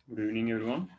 Good evening, everyone.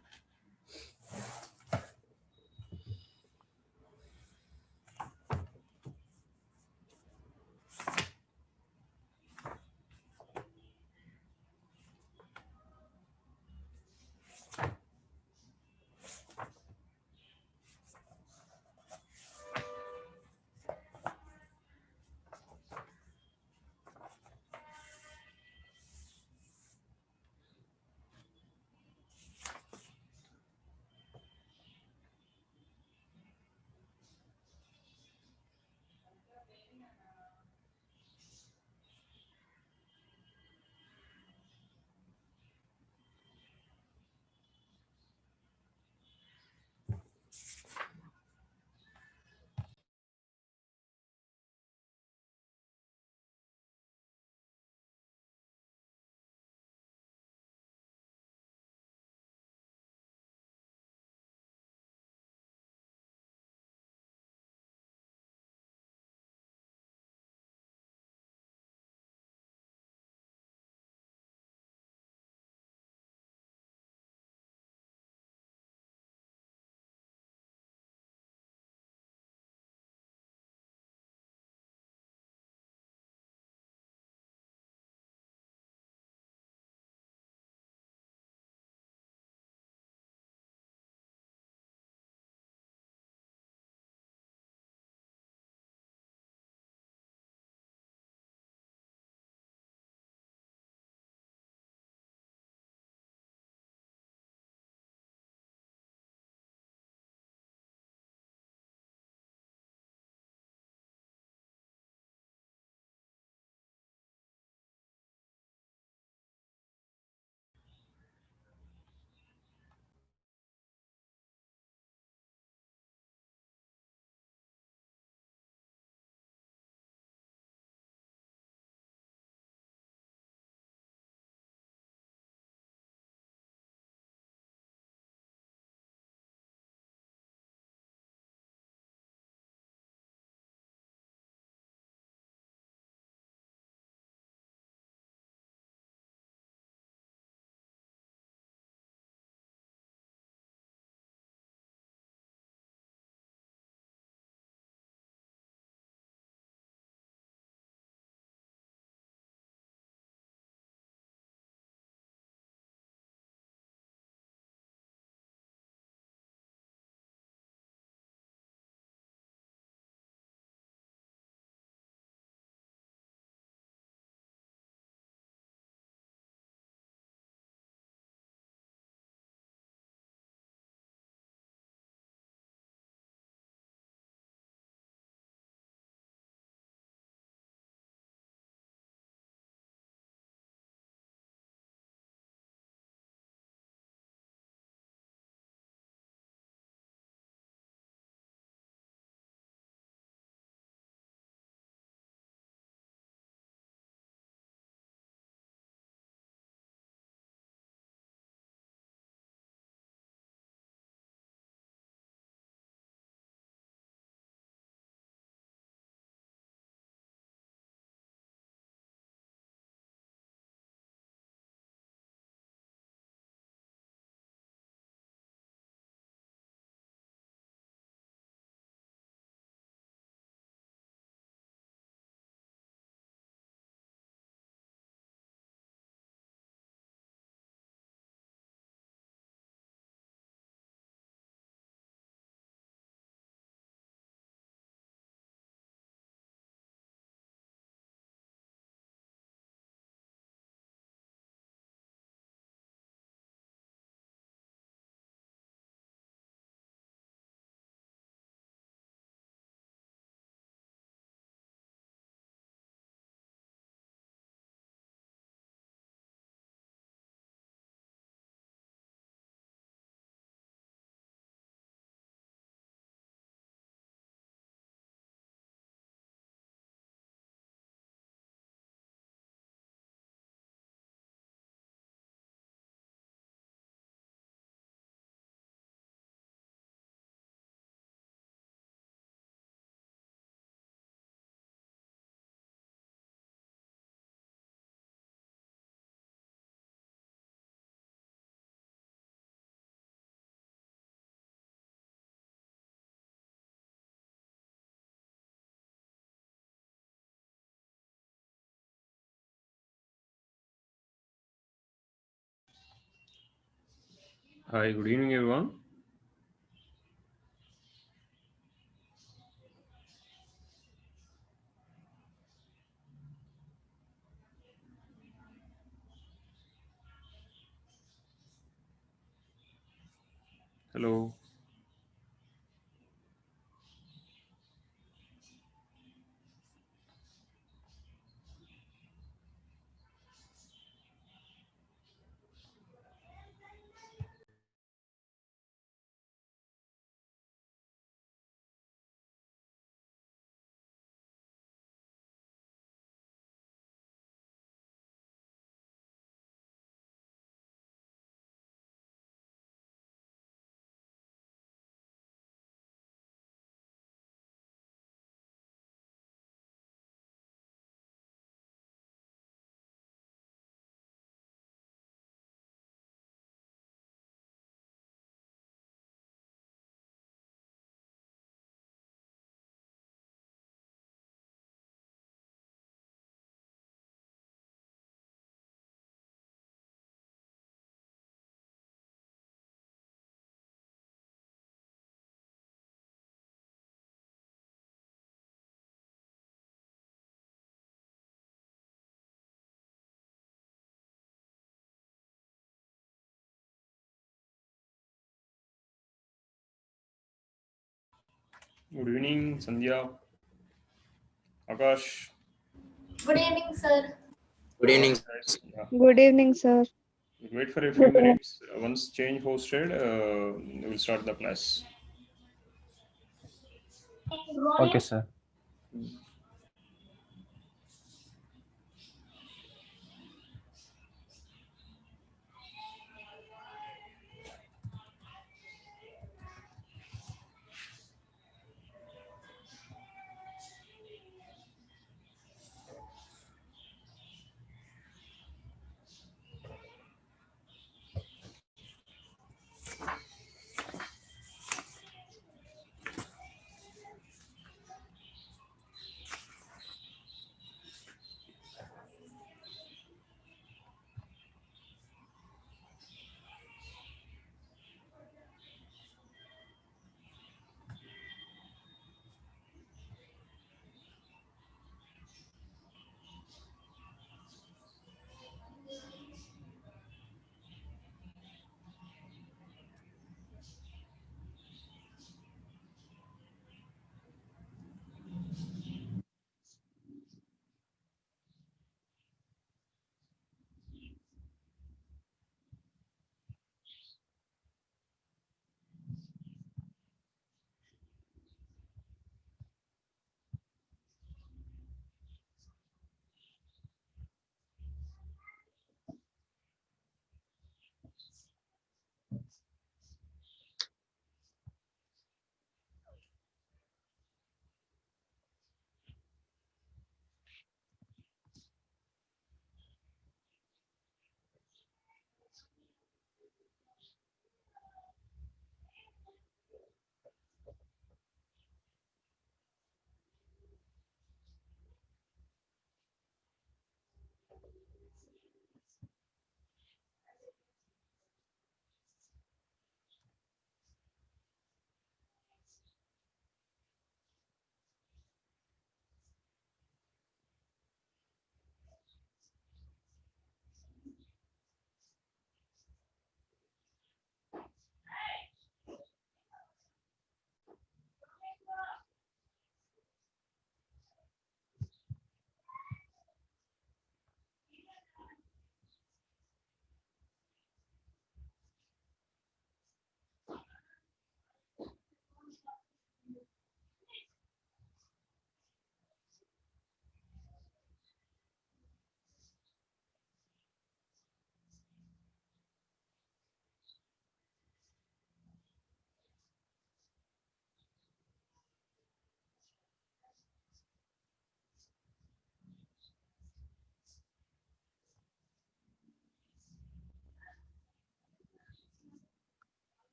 Hi, good evening, everyone. Hello. Good evening, Sandhya, Akash. Good evening, sir. Good evening. Guys, yeah. Good evening, sir. We'll wait for a few minutes. Once change hosted, we'll start the class. Okay, sir.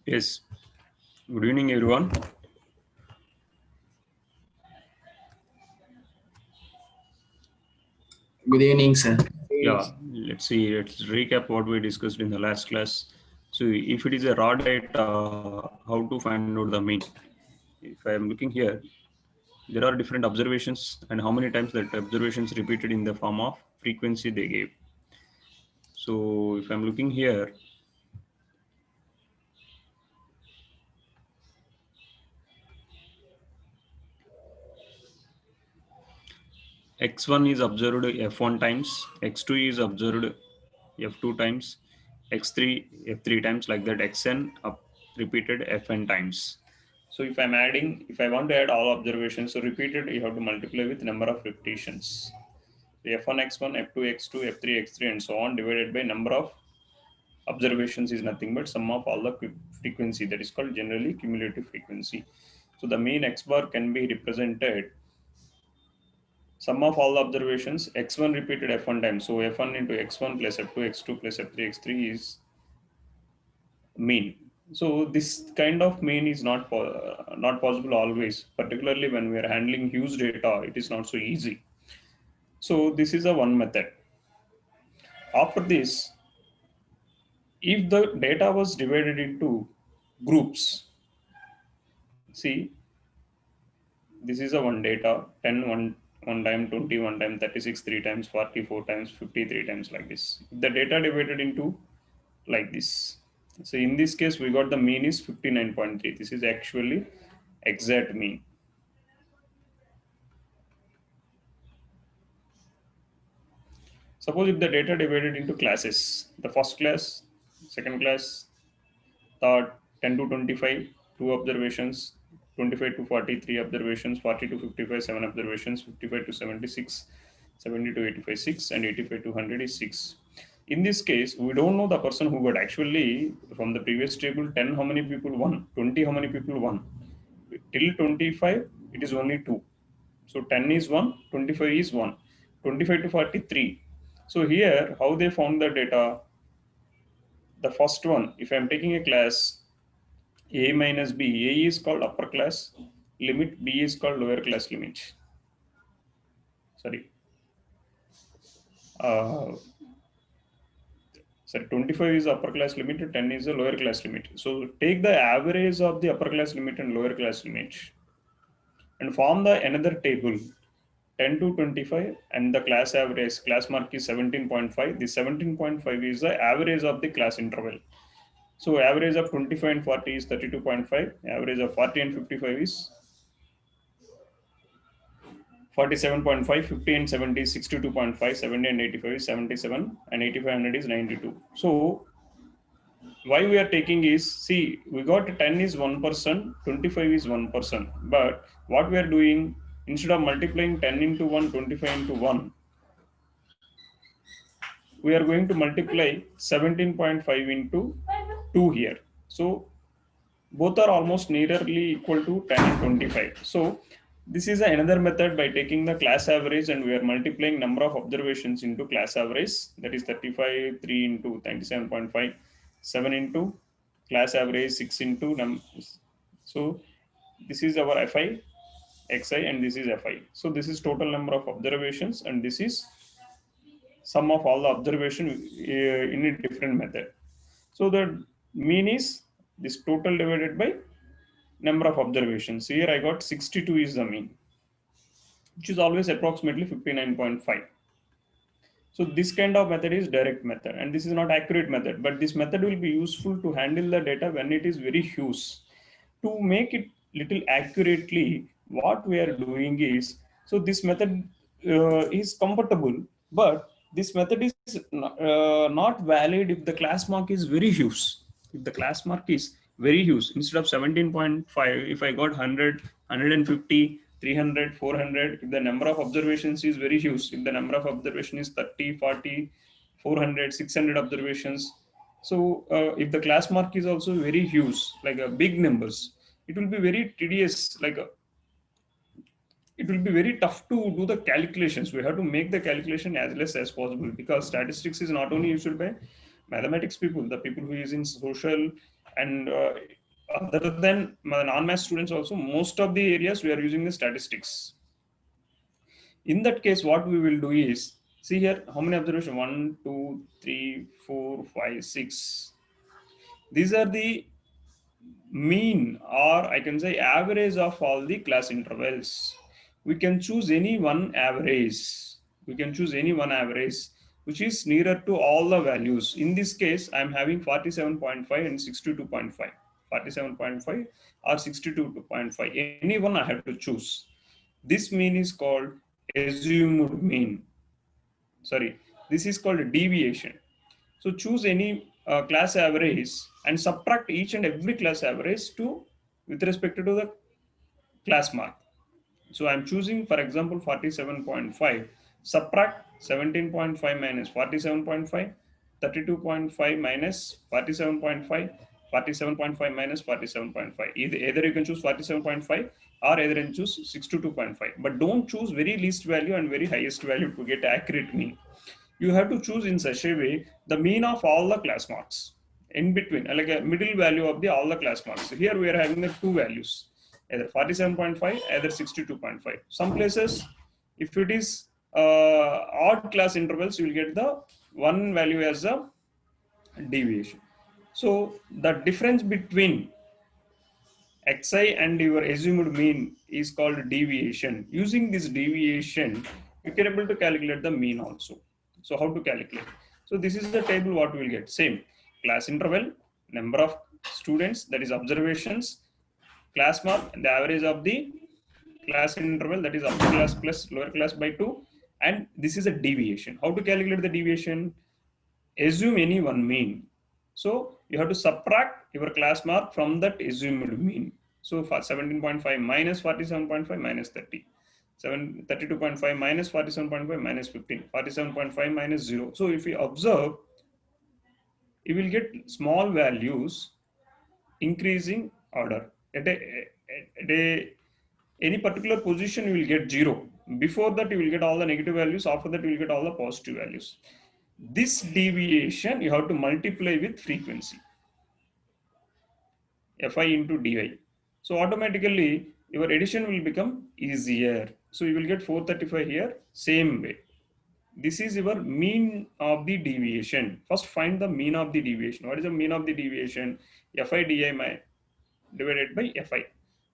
Yes. Good evening, everyone. Good evening, sir. Yeah, let's see. Let's recap what we discussed in the last class. So, if it is a raw data, how to find out the mean? If I am looking here, there are different observations and how many times that observations repeated in the form of frequency they gave. So, if I'm looking here, x1 is observed f1 times, x2 is observed f2 times, x3 f3 times, like that xn up repeated fn times. So if I'm adding, if I want to add all observations, so repeated you have to multiply with number of repetitions. So f1 x1, f2 x2, f3 x3 and so on, divided by number of observations is nothing but sum of all the frequency, that is called generally cumulative frequency. So the mean x bar can be represented sum of all the observations x1 repeated f1 times. So f1 into x1 plus f2 x2 plus f3 x3 is mean. So this kind of mean is not possible always, particularly when we are handling huge data. It is not so easy. So this is a one method. After this, if the data was divided into groups, see, this is a one data 10 one time, 20 one time, 36 three times, 44 times, 53 times, like this. If the data divided into like this. So in this case, we got the mean is 59.3. This is actually exact mean. Suppose if the data divided into classes, the first class, second class, third, 10 to 25, 2 observations, 25 to 43 observations, 40 to 55, 7 observations, 55 to 76, 70 to 85, 6, and 85 to 100 is 6. In this case, we don't know the person who got actually from the previous table 10 how many people won, 20 how many people won. Till 25, it is only 2. So 10 is 1, 25 is 1, 25 to 43. So here, how they found the data? The first one, if I'm taking a class A minus B, A is called upper class limit, B is called lower class limit. Sorry. Sorry, 25 is upper class limit, 10 is the lower class limit. So take the average of the upper class limit and lower class limit and form the another table 10 to 25, and the class average, class mark is 17.5. The 17.5 is the average of the class interval. So average of 25 and 40 is 32.5. Average of 40 and 55 is 47.5, 50 and 70 is 62.5, 70 and 85 is 77, and 8500 is 92. So why we are taking is, see, we got 10 is 1%, 25 is 1%. But what we are doing, instead of multiplying 10 into 1, 25 into 1, we are going to multiply 17.5 into 2 here. So both are almost nearly equal to 10 and 25. So this is another method by taking the class average and we are multiplying number of observations into class average. That is 35, 3 into 97.5, 7 into class average, 6 into so this is our Fi, Xi, and this is Fi. So this is total number of observations, and this is sum of all the observation in a different method. So the mean is this total divided by number of observations. Here I got 62 is the mean, which is always approximately 59.5. So this kind of method is direct method, and this is not accurate method, but this method will be useful to handle the data when it is very huge. To make it little accurately, what we are doing is, so this method is comfortable, but this method is not valid if the class mark is very huge. If the class mark is very huge, instead of 17.5, if I got 100, 150, 300, 400, if the number of observations is very huge, if the number of observation is 30, 40, 400, 600 observations, so if the class mark is also very huge, like big numbers, it will be very tedious, like it will be very tough to do the calculations. We have to make the calculation as less as possible, because statistics is not only used by mathematics people, the people who is in social, and other than non-math students also, most of the areas we are using the statistics. In that case, what we will do is, see here, how many observations? 1, 2, 3, 4, 5, 6. These are the mean, or I can say average of all the class intervals. We can choose any one average. We can choose any one average which is nearer to all the values. In this case, I am having 47.5 and 62.5. 47.5 or 62.5. Any one I have to choose. This mean is called assumed mean. Sorry, this is called deviation. So choose any class average and subtract each and every class average to with respect to the class mark. So I'm choosing, for example, 47.5. Subtract 17.5 minus 47.5, 32.5 minus 47.5, 47.5 minus 47.5. Either you can choose 47.5 or either you can choose 62.5. But don't choose very least value and very highest value to get accurate mean. You have to choose in such a way the mean of all the class marks in between, like a middle value of the all the class marks. So here we are having the two values, either 47.5, either 62.5. Some places, if it is odd class intervals, you will get the one value as a deviation. So the difference between xi and your assumed mean is called deviation. Using this deviation, you can able to calculate the mean also. So how to calculate? So this is the table what we will get. Same class interval, number of students, that is observations, class mark, and the average of the class interval, that is upper class plus lower class by 2, and this is a deviation. How to calculate the deviation? Assume any one mean. So you have to subtract your class mark from that assumed mean. So for 17.5 minus 47.5 minus 30. 32.5 minus 47.5 minus 15. 47.5 minus 0. So if you observe, you will get small values increasing order. At any particular position, you will get 0. Before that, you will get all the negative values. After that, you will get all the positive values. This deviation you have to multiply with frequency, fi into dy. So automatically your addition will become easier. So you will get 435 here, same way. This is your mean of the deviation. First find the mean of the deviation. What is the mean of the deviation? Fi di divided by fi.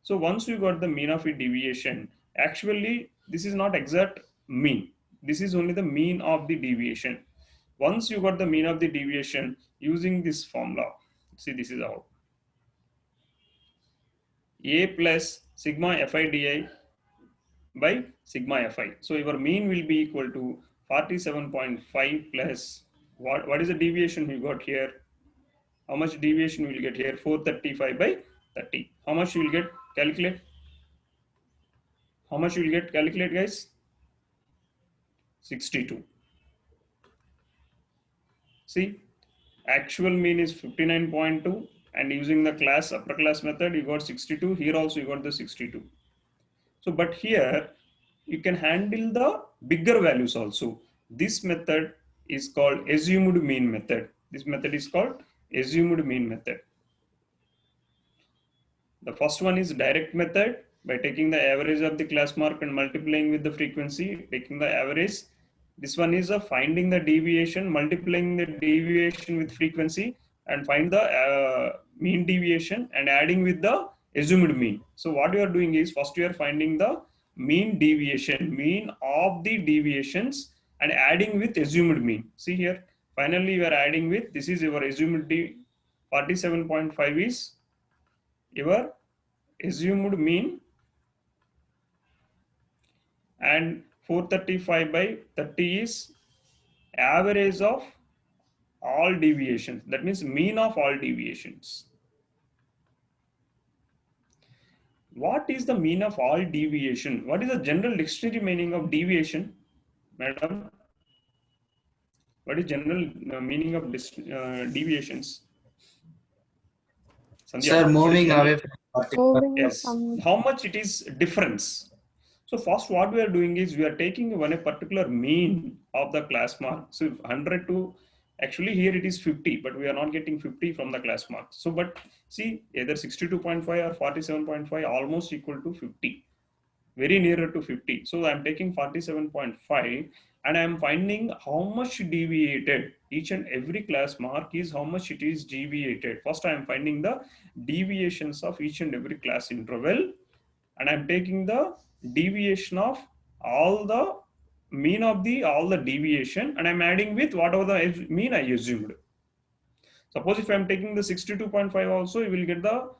So once you got the mean of a deviation, actually This is not exact mean. This is only the mean of the deviation. Once you got the mean of the deviation using this formula, see, this is how a plus sigma fi di by sigma fi. So your mean will be equal to 47.5 plus what is the deviation you got here? How much deviation will get here? 435 by 30. How much you will get? Calculate. How much you will get? Calculate, guys. 62. See, actual mean is 59.2, and using the upper class method, you got 62. Here also you got the 62. So, but here you can handle the bigger values also. This method is called assumed mean method. This method is called assumed mean method. The first one is direct method by taking the average of the class mark and multiplying with the frequency, taking the average. This one is finding the deviation, multiplying the deviation with frequency and find the mean deviation and adding with the assumed mean. So what you are doing is first you are finding the mean deviation, mean of the deviations and adding with assumed mean. See here, finally you are adding with, this is your assumed 47.5 is your assumed mean, and 435 by 30 is average of all deviations. That means mean of all deviations. What is the mean of all deviation? What is the general dictionary meaning of deviation, madam? What is general meaning of deviations? Sandhya, Sir, moving general, away from particular. yes, how much it is difference. So first what we are doing is we are taking a particular mean of the class mark. So 100 to, actually here it is 50, but we are not getting 50 from the class mark. So but see, either 62.5 or 47.5 almost equal to 50, very nearer to 50. So I'm taking 47.5 and I'm finding how much deviated each and every class mark is, how much it is deviated. First I'm finding the deviations of each and every class interval, and I'm taking the deviation of all the mean of the all the deviation and I'm adding with whatever the mean I assumed. Suppose if I'm taking the 62.5 also, you will get the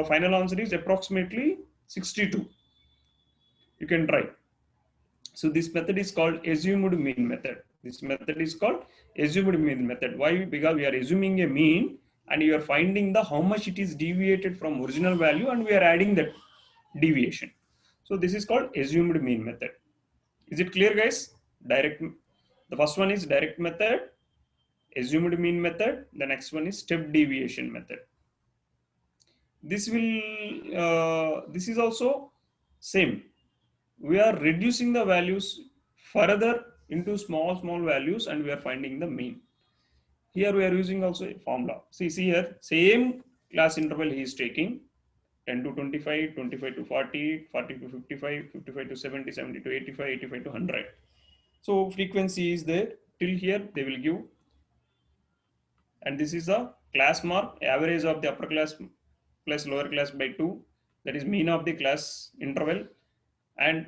final answer is approximately 62. You can try. So this method is called assumed mean method. This method is called assumed mean method. Why? Because we are assuming a mean and you are finding the how much it is deviated from original value and we are adding that deviation. So this is called assumed mean method. Is it clear, guys? Direct. The first one is direct method, assumed mean method. The next one is step deviation method. This is also same. We are reducing the values further into small values and we are finding the mean. Here we are using also a formula. See here, same class interval he is taking, 10 to 25, 25 to 40, 40 to 55, 55 to 70, 70 to 85, 85 to 100. So frequency is there till here they will give, and this is a class mark, average of the upper class plus lower class by 2, that is mean of the class interval, and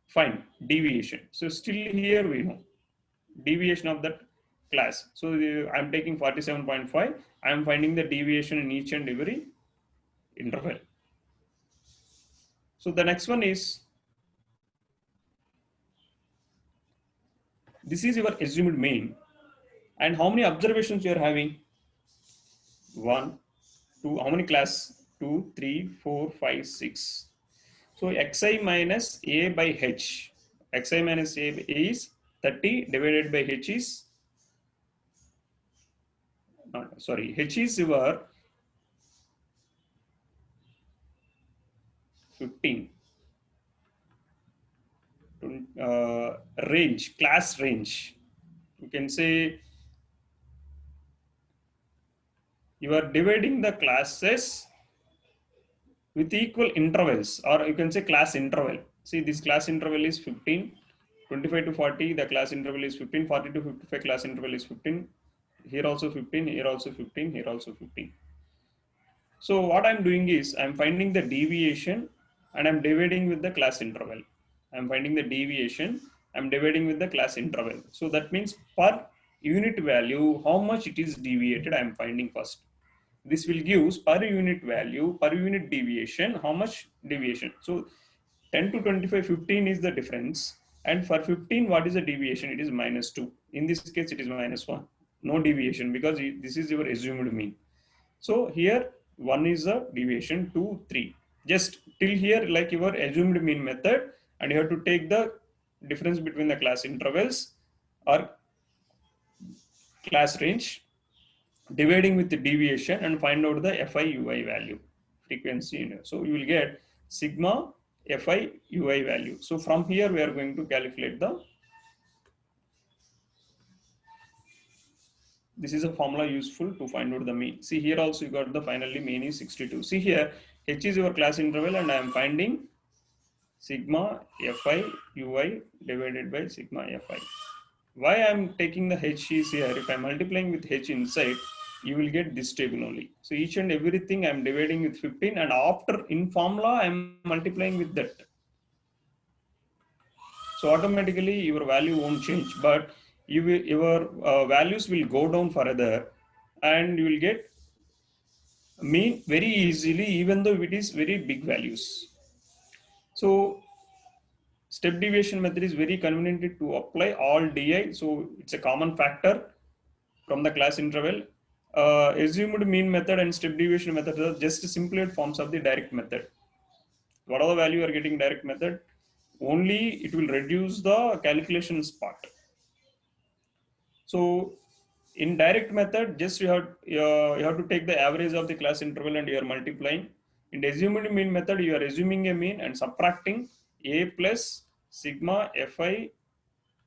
find deviation. So still here we know deviation of that class. So I'm taking 47.5, I'm finding the deviation in each and every interval. So the next one is, this is your assumed mean, and how many observations you are having? 1, 2, how many class? 2, 3, 4, 5, 6. So xi minus a by h. Xi minus a is 30 divided by h is, sorry, h is your 15. Range, class range. You can say you are dividing the classes with equal intervals, or you can say class interval. See, this class interval is 15, 25 to 40, the class interval is 15, 40 to 55, class interval is 15, here also 15, here also 15, here also 15. So what I'm doing is I'm finding the deviation and I'm dividing with the class interval. I'm finding the deviation. I'm dividing with the class interval. So that means per unit value, how much it is deviated, I'm finding first. This will give per unit value, per unit deviation, how much deviation. So 10 to 25, 15 is the difference. And for 15, what is the deviation? It is -2. In this case, it is -1. No deviation because this is your assumed mean. So here, 1 is a deviation, 2, 3. Just till here, like your assumed mean method, and you have to take the difference between the class intervals or class range, dividing with the deviation and find out the Fi Ui value, frequency. So you will get sigma Fi Ui value. So from here, we are going to calculate this is a formula useful to find out the mean. See here also you got the finally mean is 62. See here, H is your class interval and I am finding sigma Fi Ui divided by sigma Fi. Why I am taking the H is here, if I am multiplying with H inside, you will get this table only. So each and everything I am dividing with 15 and after in formula I am multiplying with that. So automatically your value won't change, but your values will go down further and you will get mean very easily even though it is very big values. So step deviation method is very convenient to apply all DI. So it's a common factor from the class interval. Assumed mean method and step deviation method are just simplified forms of the direct method. Whatever value you are getting direct method, only it will reduce the calculations part. So in direct method, just you have to take the average of the class interval and you are multiplying. In the assumed mean method, you are assuming a mean and subtracting a plus sigma Fi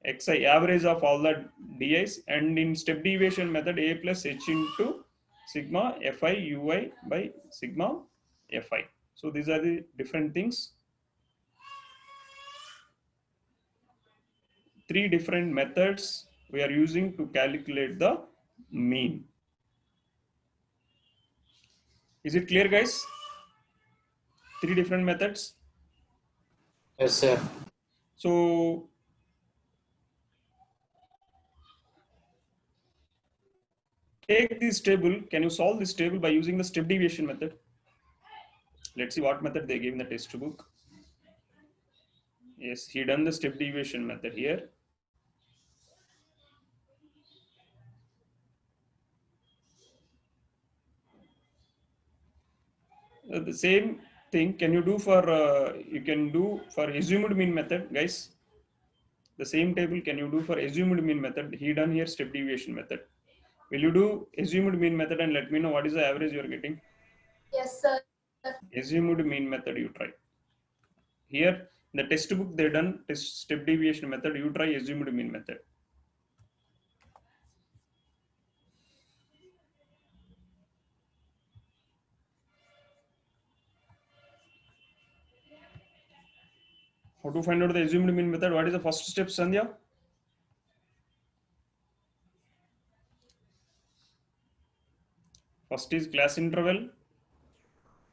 xi, average of all the di's, and in step deviation method, a plus h into sigma Fi Ui by sigma Fi. So these are the different things. 3 different methods we are using to calculate the mean. Is it clear, guys? 3 different methods. Yes, sir. So take this table. Can you solve this table by using the step deviation method? Let's see what method they gave in the textbook. Yes, he done the step deviation method here. The same thing can you do for assumed mean method, guys? The same table can you do for assumed mean method? He done here step deviation method. Will you do assumed mean method and let me know what is the average you are getting? Yes, sir. Assumed mean method you try. Here in the textbook they done step deviation method. You try assumed mean method. How to find out the assumed mean method? What is the first step, Sandhya? First is class interval.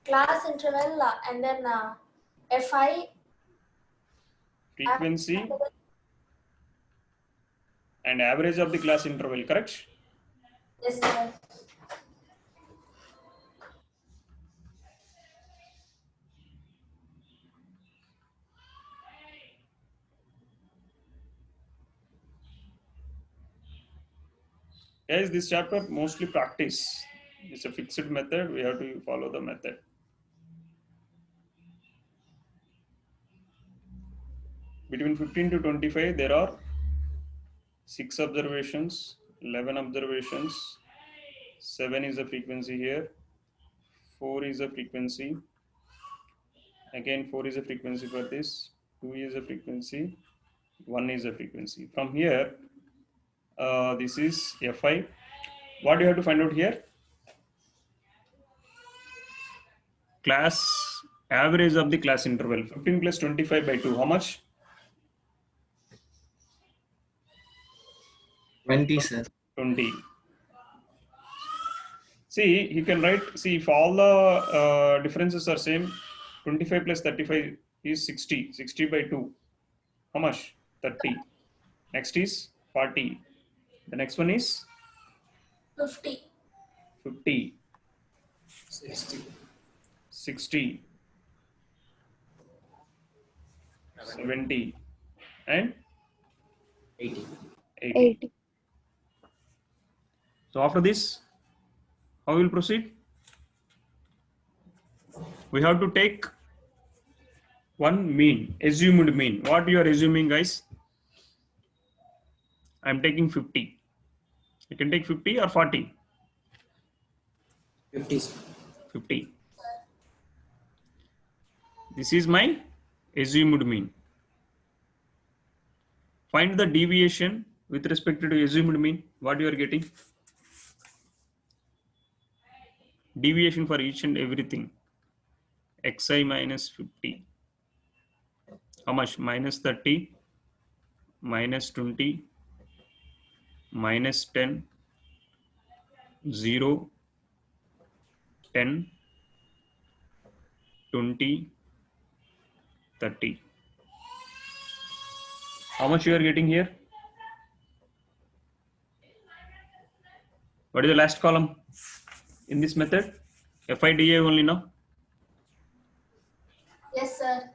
Class interval and then Fi Frequency and average of the class interval, correct? Yes, sir. Guys, this chapter mostly practice. It's a fixed method. We have to follow the method. Between 15 to 25, there are 6 observations, 11 observations, 7 is the frequency here, 4 is the frequency, again 4 is the frequency for this, 2 is the frequency, 1 is the frequency. From here, this is Fi. What do you have to find out here? Class average of the class interval. 15 plus 25 by 2. How much? 20, sir. 20. See, you can write, see, if all the differences are same, 25 plus 35 is 60. 60 by 2. How much? 30. Next is 40. The next one is 50. 50, 60. 60, 70, and 80. 80. 80. So after this, how we will proceed? We have to take one mean, assumed mean. What you are assuming, guys? I am taking 50. You can take 50 or 40. 50. 50. This is my assumed mean. Find the deviation with respect to assumed mean. What you are getting? Deviation for each and everything. Xi minus 50. How much? Minus 30, minus 20, minus 10, 0, 10, 20, 30. How much you are getting here? What is the last column in this method? FIDA only now. Yes, sir.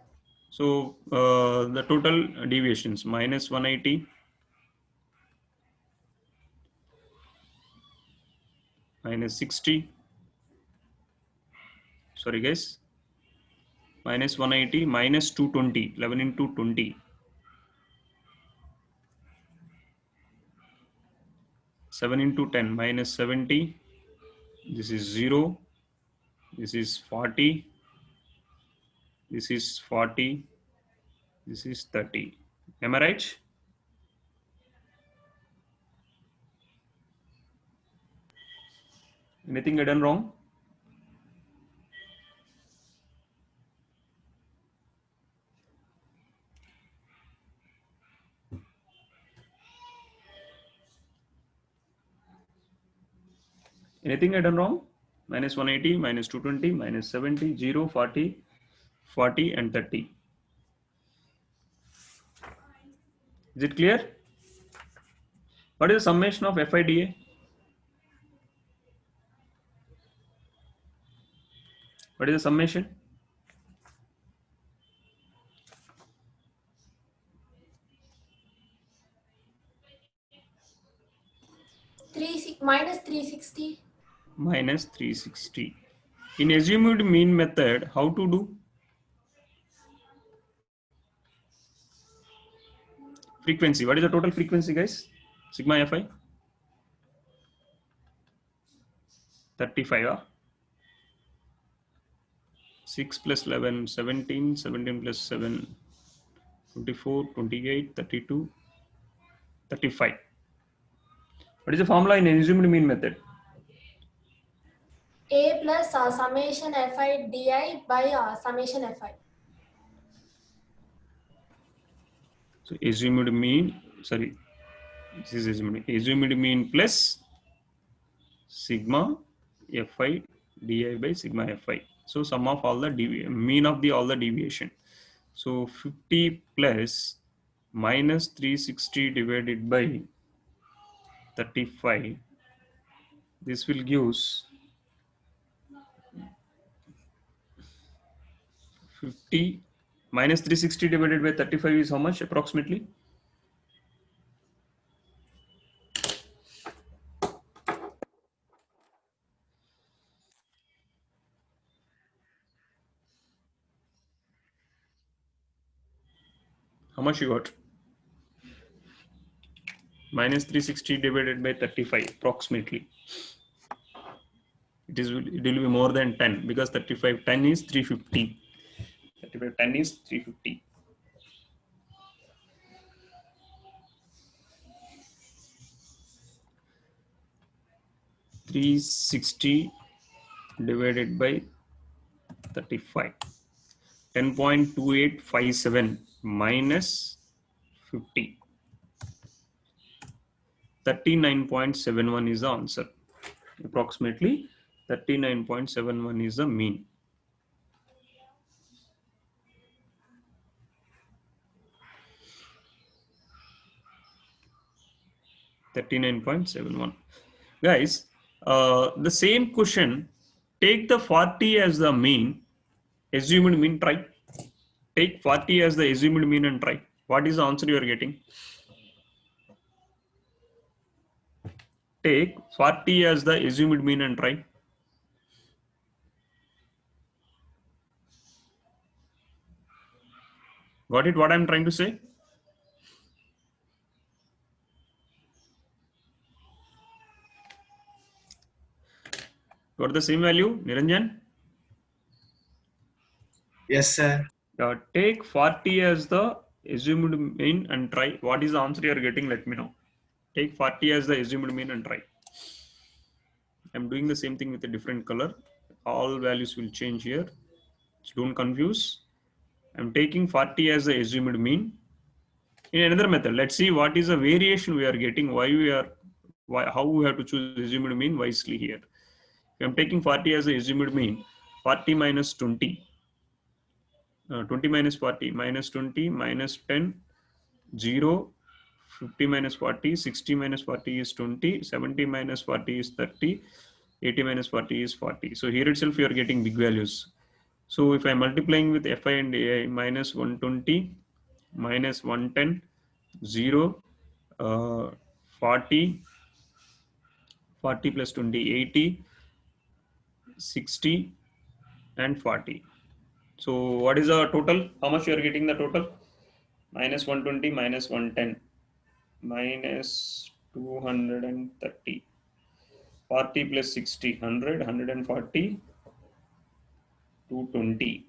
So the total deviations minus 180, minus 60. Sorry guys. Minus 180, minus 220. 11 into 20. 7 into 10, minus 70. This is 0. This is 40. This is 40. This is 30. Am I right? Anything I done wrong? Anything I done wrong? Minus 180, minus 220, minus 70, 0, 40, 40 and 30. Is it clear? What is the summation of FIDA? What is the summation? Minus 360. Minus 360. In assumed mean method, how to do? Frequency. What is the total frequency, guys? Sigma Fi? 35. 6 plus 11, 17. 17 plus 7, 24, 28, 32, 35. What is the formula in assumed mean method? A plus summation Fi di by summation Fi. So assumed mean, sorry, this is assumed mean plus sigma Fi di by sigma Fi. So sum of all the mean of all the deviation. So 50 plus minus 360 divided by 35. This will gives 50 minus 360 divided by 35 is how much approximately? How much you got? Minus 360 divided by 35 approximately. It will be more than 10 because 35 10 is 350. 35 10 is 350. $360 divided by 35. 10.2857 minus 50. 39.71 is the answer. Approximately 39.71 is the mean. 39.71. Guys, the same question, take the 40 as the mean, assumed mean, try. Take 40 as the assumed mean and try. What is the answer you are getting? Take 40 as the assumed mean and try. Got it? What I'm trying to say? Got the same value, Niranjan? Yes, sir. Take 40 as the assumed mean and try. What is the answer you are getting? Let me know. Take 40 as the assumed mean and try. I'm doing the same thing with a different color. All values will change here. So don't confuse. I'm taking 40 as the assumed mean. In another method, let's see what is the variation we are getting, how we have to choose assumed mean wisely here. If I'm taking 40 as the assumed mean, 40 minus 20, 20 minus 40, minus 20, minus 10, 0, 50 minus 40, 60 minus 40 is 20, 70 minus 40 is 30, 80 minus 40 is 40. So here itself you are getting big values. So if I'm multiplying with Fi and Ai, minus 120, minus 110, 0, 40, 40 plus 20, 80, 60, and 40. So what is the total? How much you are getting the total? Minus 120, minus 110, minus 230. 40 plus 60, 100, 140, 220.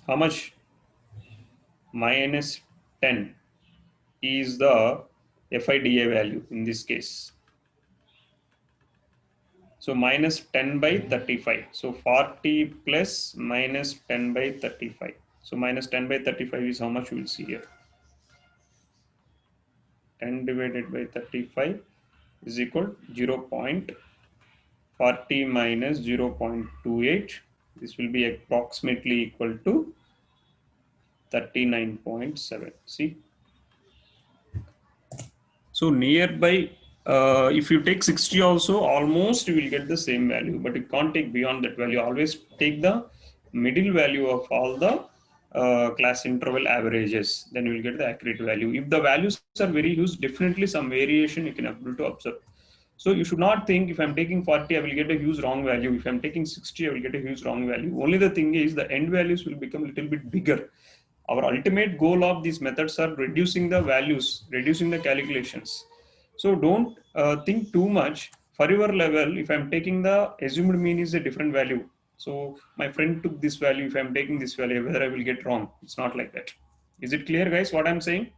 How much? Minus 10 is the FIDA value in this case. So minus 10 by 35. So 40 plus minus 10 by 35. So minus 10 by 35 is how much we will see here. 10 divided by 35 is equal 0.40 minus 0.28. This will be approximately equal to 39.7. See? So nearby, if you take 60 also, almost you will get the same value, but you can't take beyond that value. Always take the middle value of all the class interval averages, then you will get the accurate value. If the values are very huge, definitely some variation you can able to observe. So you should not think if I'm taking 40, I will get a huge wrong value. If I'm taking 60, I will get a huge wrong value. Only the thing is the end values will become a little bit bigger. Our ultimate goal of these methods are reducing the values, reducing the calculations. So don't think too much. For your level, if I'm taking the assumed mean is a different value. So my friend took this value. If I'm taking this value, whether I will get wrong, it's not like that. Is it clear, guys, what I'm saying?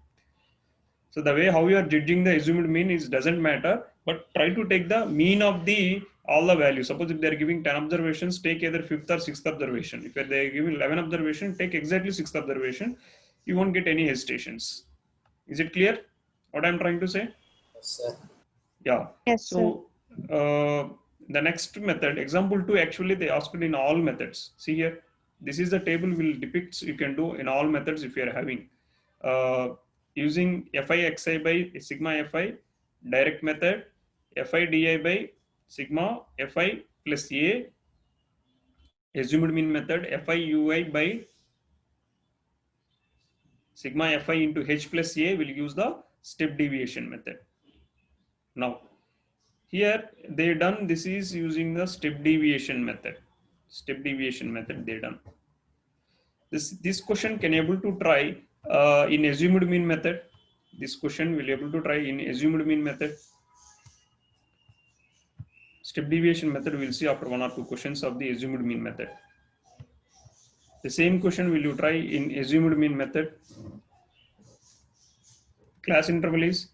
So the way how you are judging the assumed mean is doesn't matter, but try to take the mean of the all the values. Suppose if they are giving 10 observations, take either 5th or 6th observation. If they are giving 11 observation, take exactly 6th observation. You won't get any hesitations. Is it clear what I'm trying to say? Yes, sir. Yeah. Yes, sir. So the next method, example 2, actually they asked it in all methods. See here, this is the table will depicts you can do in all methods if you are having. Using FI by sigma FI, direct method, FI DI by sigma FI plus A, assumed mean method, FI UI by sigma FI into H plus A will use the step deviation method. Now, here they done this is using the step deviation method. Step deviation method they done. This question can able to try in assumed mean method. This question will able to try in assumed mean method. Step deviation method we'll see after 1 or 2 questions of the assumed mean method. The same question will you try in assumed mean method. Class interval is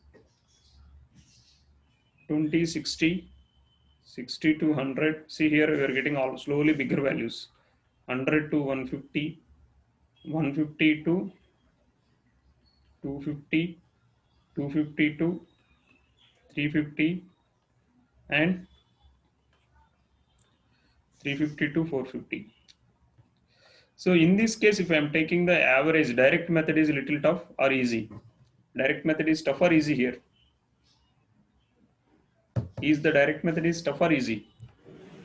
20, 60, 60 to 100. See here we are getting all slowly bigger values. 100 to 150, 150 to 250, 250 to 350, and 350 to 450. So in this case, if I am taking the average, direct method is little tough or easy? Direct method is tough or easy here? Is the direct method is tough or easy?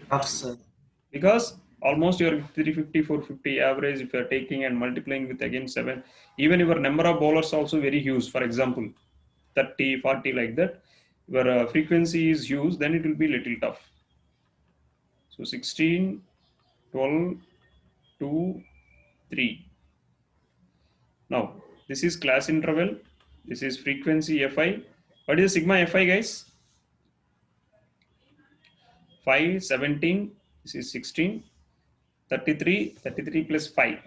Tough, sir. Because almost your 350, 450 average, if you are taking and multiplying with again 7, even your number of bowlers also very huge. For example, 30, 40 like that, your frequency is huge, then it will be little tough. So 16, 12, 2, 3. Now, this is class interval. This is frequency Fi. What is sigma Fi, guys? 5, 17. This is 16. 33. 33 plus 5.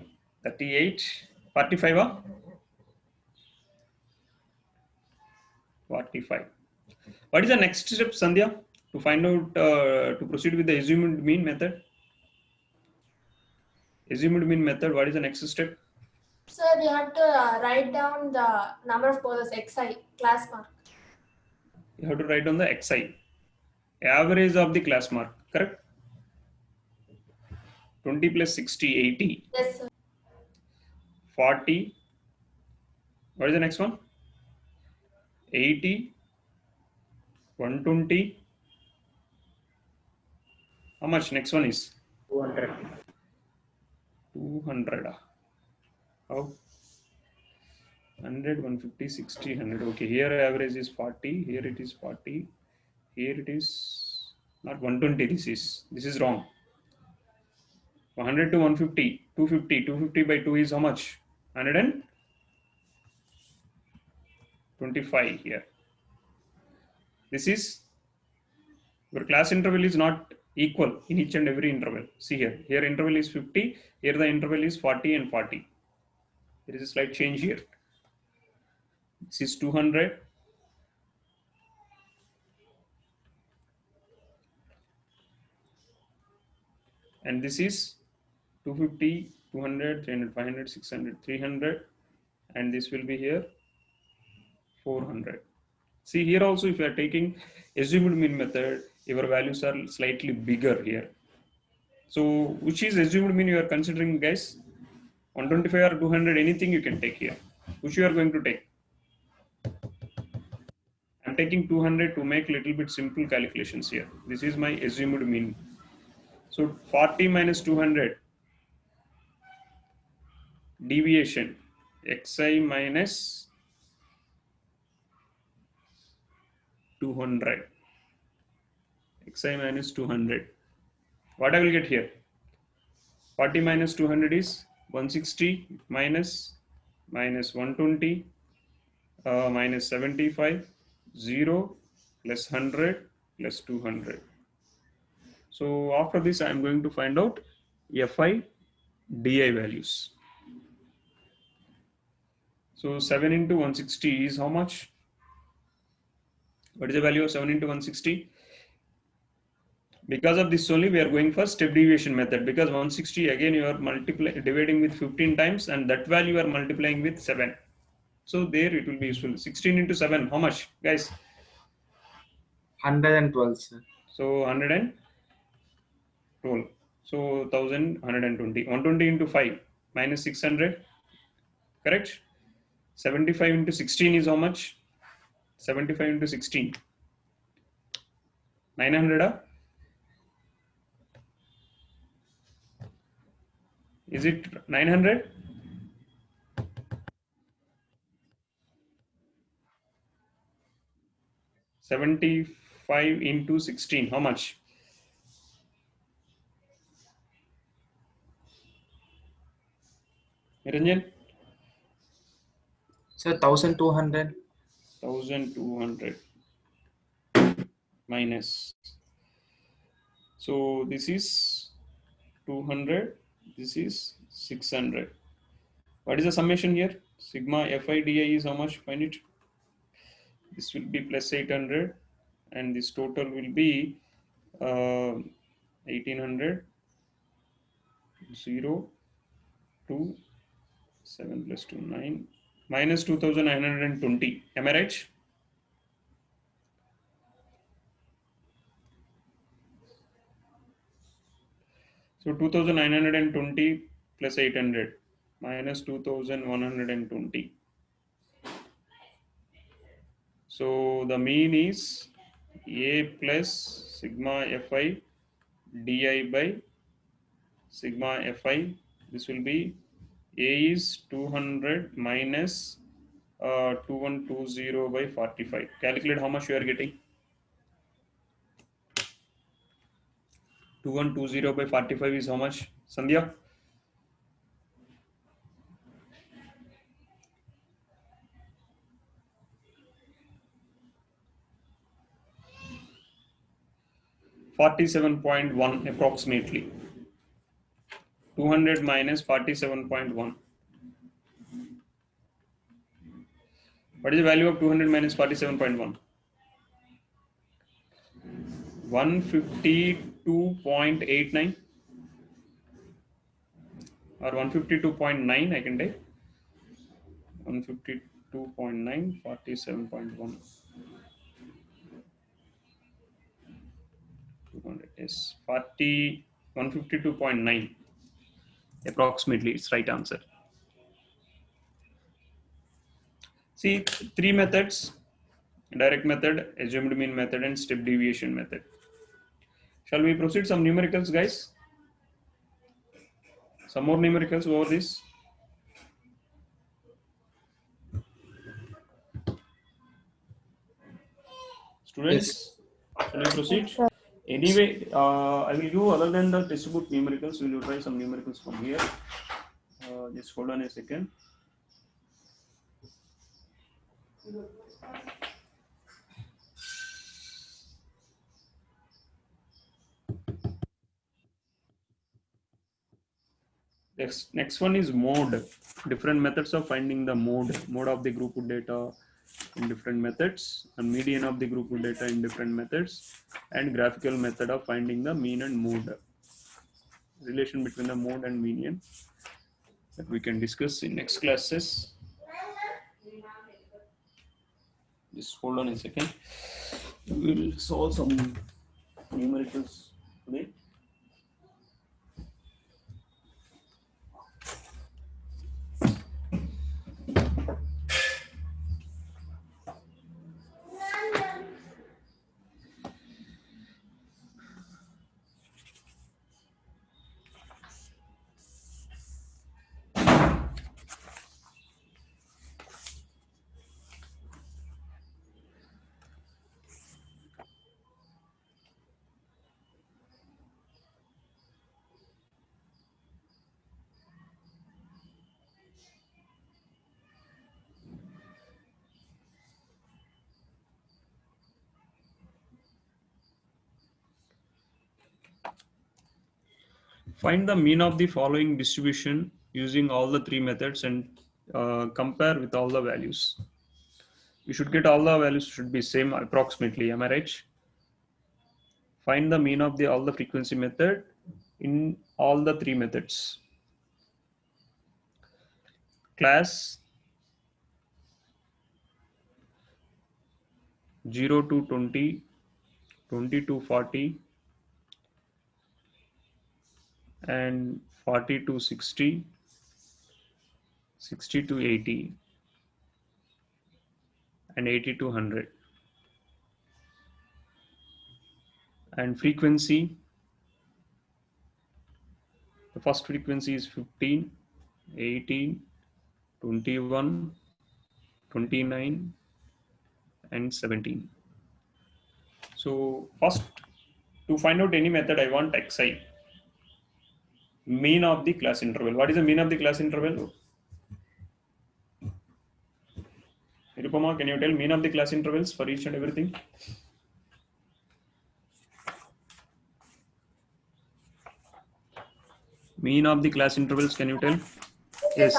38. 45. 45. What is the next step, Sandhya, to find out, to proceed with the assumed mean method? Assumed mean method, what is the next step? Sir, you have to write down the number of bowlers, XI, class mark. You have to write down the xi, average of the class mark, correct? 20 plus 60, 80. Yes, sir. 40. What is the next one? 80. 120. How much? Next one is 200. 200. How? 100, 150, 60, 100. Okay, here average is 40. Here it is 40. Here it is not 120. This is wrong. 100 to 150, 250. 250 by 2 is how much? 125 here. This is your class interval is not equal in each and every interval. See here. Here interval is 50. Here the interval is 40 and 40. There is a slight change here. This is 200. And this is 250, 200, 300, 500, 600, 300. And this will be here 400. See here also, if you are taking assumed mean method, your values are slightly bigger here. So which is assumed mean you are considering, guys? 125 or 200, anything you can take here. Which you are going to take? I'm taking 200 to make little bit simple calculations here. This is my assumed mean. So 40 minus 200, deviation, xi minus 200. Xi minus 200. What I will get here? 40 minus 200 is 160 minus 120 minus 75, 0 plus 100 plus 200. So after this, I am going to find out Fi di values. So 7 into 160 is how much? What is the value of 7 into 160? Because of this only we are going for step deviation method, because 160 again you are dividing with 15 times and that value you are multiplying with 7. So there it will be useful. 16 into 7, how much, guys? 112, sir. So 112. So 1120. 120 into 5 minus 600. Correct? 75 into 16 is how much? 75 into 16. 900. Is it 900? $75 into 16. How much? Niranjan? Sir, 1200. 1200 minus. So this is 200. This is 600. What is the summation here? Sigma FIDI is how much? Find it. This will be plus 800 and this total will be 1800. 0, 2, 7 plus 2, 9, minus 2920. Am I right? So 2920 plus 800 minus 2120. So the mean is A plus sigma Fi di by sigma Fi. This will be A is 200 minus 2120 by 45. Calculate how much you are getting. 2120 by 45 is how much? Sandhya? $47.1 approximately. 200 minus 47.1. What is the value of 200 minus 47.1? 152.89 or 152.9 I can take. 152.9, 47.1. 200 is 152.9 approximately. It's right answer. See, three methods: direct method, assumed mean method, and step deviation method. Shall we proceed some numericals, guys? Some more numericals over this. Students, shall we proceed? Anyway, I will do other than the test book numericals. We will try some numericals from here. Just hold on a second. Next one is mode. Different methods of finding the mode of the group data in different methods, and median of the group data in different methods, and graphical method of finding the mean and mode. Relation between the mode and median that we can discuss in next classes. Just hold on a second. We will solve some numericals today. Find the mean of the following distribution using all the three methods and compare with all the values. You should get all the values should be same approximately. Am I right? Find the mean of all the frequency method in all the three methods. Class 0 to 20, 20 to 40, and 40 to 60, 60 to 80, and 80 to 100. And frequency, the first frequency is 15, 18, 21, 29, and 17. So first, to find out any method, I want xi, mean of the class interval. What is the mean of the class interval? Nirupama, can you tell mean of the class intervals for each and everything? Mean of the class intervals, can you tell? Yes.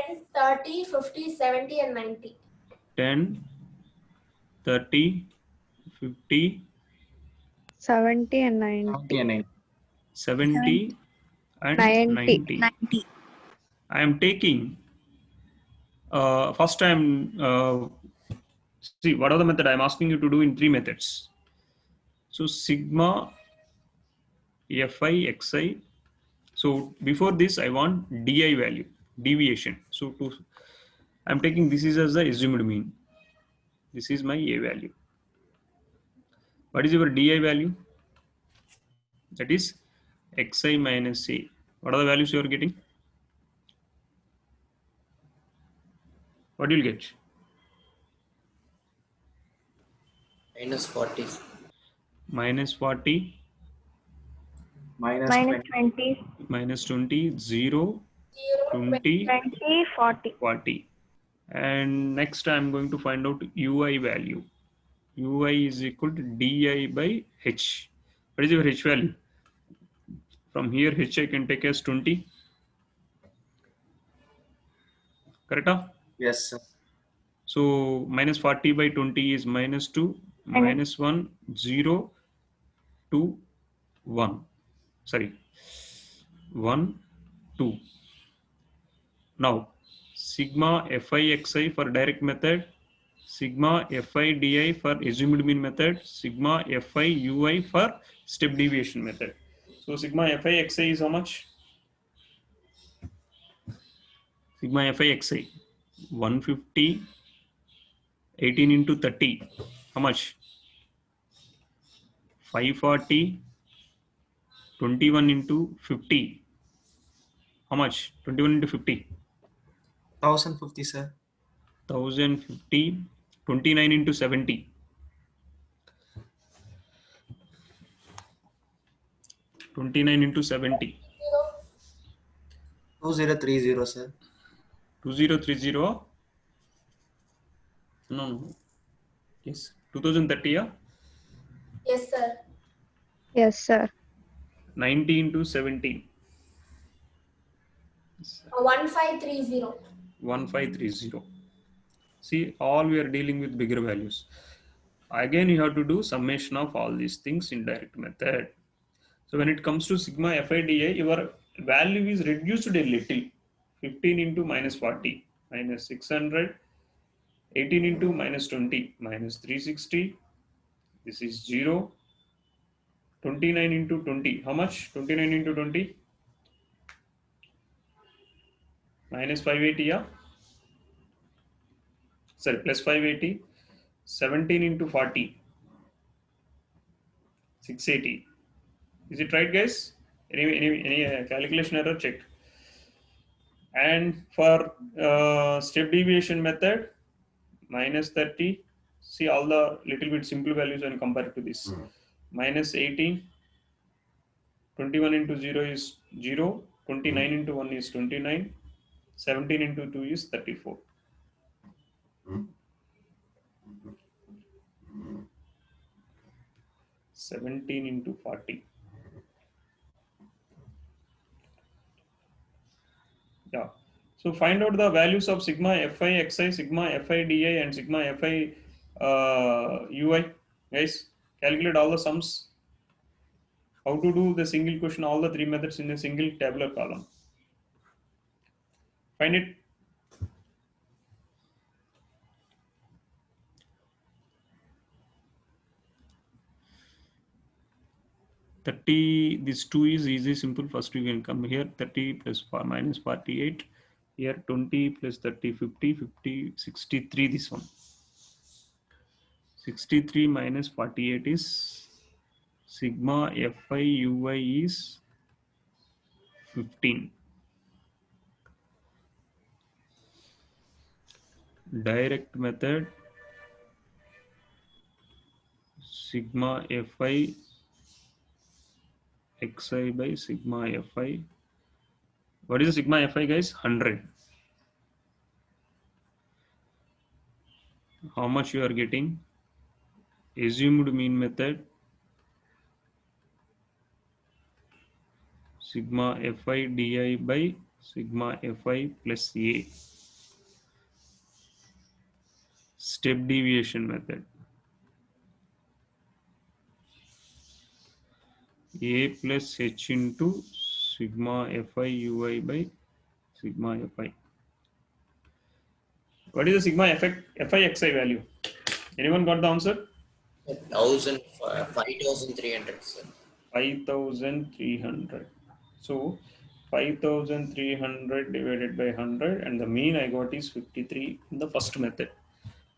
10, 30, 50, 70, and 90. 10, 30, 50, 70 and 90. 70, and 90. 90. I am taking, first I am, see what are the method I am asking you to do in three methods. So sigma Fi xi. So before this I want di value, deviation. So I'm taking this is as the assumed mean. This is my a value. What is your di value? That is xi minus a. What are the values you are getting? What you'll get? minus 40. Minus 40, Minus minus 20. 20, minus 20, 0, 20, 20, 40. 40. And next I'm going to find out ui value. Ui is equal to di by h. What is your h value? From here h I can take as 20. Correct? Yes, sir. So minus 40 by 20 is minus 2, minus 1, 0, 2, 1. Sorry, 1, 2. Now sigma fi xi for direct method, sigma fi di for assumed mean method, sigma fi ui for step deviation method. So sigma fi xi is how much? Sigma fi xi 150, 18 into 30, how much? 540, 21 into 50, how much? 21 into 50, 1050, sir. 1050, 29 into 70, 29 into 70, 2030, sir. 2030. No, yes, 2030. Yes, sir. Yes, sir. 90 into 70, 1530. 1530. See, all we are dealing with bigger values. Again you have to do summation of all these things in direct method. So when it comes to sigma fida, your value is reduced a little. 15 into minus 40, minus 600, 18 into minus 20, minus 360. This is 0. 29 into 20, how much? 29 into 20, minus 580, yeah? Sorry, plus 580. 17 into 40, 680. Is it right, guys? Any calculation error? Check. And for step deviation method, minus 30. See all the little bit simple values when compared to this. Minus 18. 21 into 0 is 0. 29 into 1 is 29. 17 into 2 is 34. Seventeen into 40. Yeah. So find out the values of sigma fi xi, sigma fi di, and sigma fi ui. Guys, calculate all the sums. How to do the single question, all the three methods in a single tabular column. Find it. This 2 is easy, simple. First we can come here. 30 plus 4 minus 48. Here 20 plus 30, 50, 50, 63. This one. 63 minus 48 is sigma fi ui is 15. Direct method, sigma fi xi by sigma fi. What is the sigma fi, guys? 100. How much you are getting? Assumed mean method, sigma fi di by sigma fi plus a. Step deviation method, a plus h into sigma fi ui by sigma fi. What is the sigma fi xi value? Anyone got the answer? 5,300, sir. 5,300. So 5300 divided by 100, and the mean I got is 53 in the first method.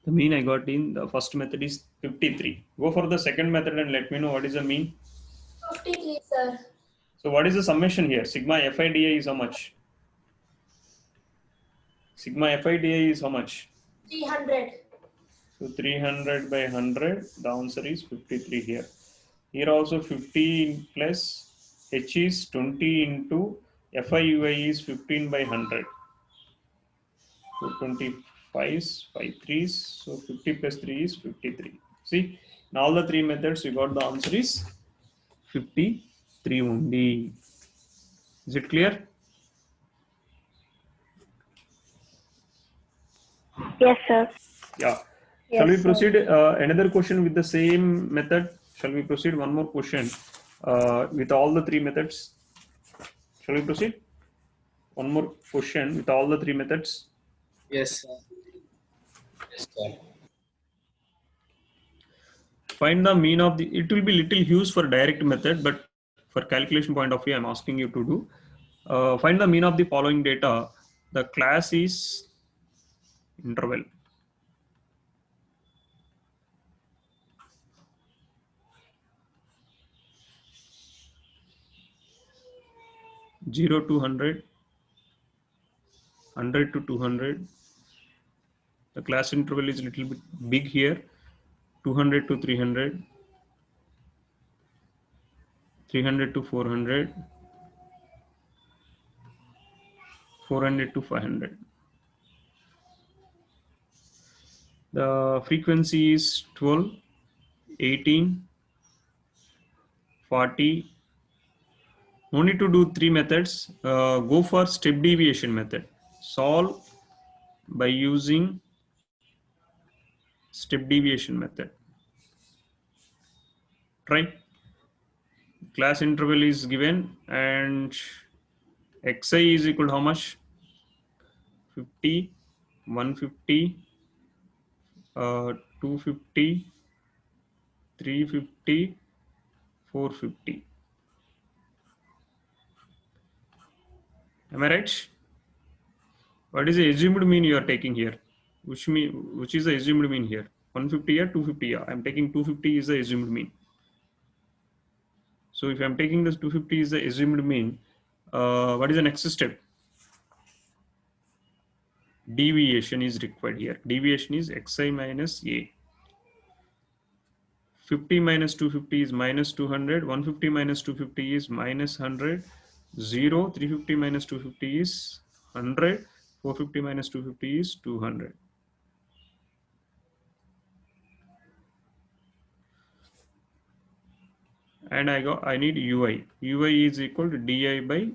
The mean I got in the first method is 53. Go for the second method and let me know what is the mean. 53, sir. So what is the summation here? Sigma FIDA is how much? Sigma FIDA is how much? 300. So 300 by 100, the answer is 53 here. Here also 50 plus H is 20 into FIUI is 15 by 100. So 25's, 5 threes, so 50 plus 3 is 53. See, in all the three methods, you got the answer is 53 only. Is it clear? Yes, sir. Yeah. Yes, Shall we sir. proceed another question with the same method? Shall we proceed one more question with all the three methods? Shall we proceed? One more question with all the three methods. Yes, sir. Yes, sir. Find the mean of the, it will be little huge for direct method, but for calculation point of view, I'm asking you to do. Find the mean of the following data. The class is interval. Zero to 100, 100 to 200. The class interval is a little bit big here. 200 to 300, 300 to 400, 400 to 500. The frequency is 12, 18, 40. No need to do three methods. Go for step deviation method. Solve by using step deviation method. Try. Class interval is given and xi is equal to how much? 50, 150, 250, 350, 450. Am I right? What is the assumed mean you are taking here? Which is the assumed mean here? 150 or 250? I'm taking 250 is the assumed mean. So if I'm taking this 250 is the assumed mean, what is the next step? Deviation is required here. Deviation is xi minus a. 50 minus 250 is minus 200. 150 minus 250 is minus 100. 0. 350 minus 250 is 100. 450 minus 250 is 200. And I need ui. Ui is equal to di by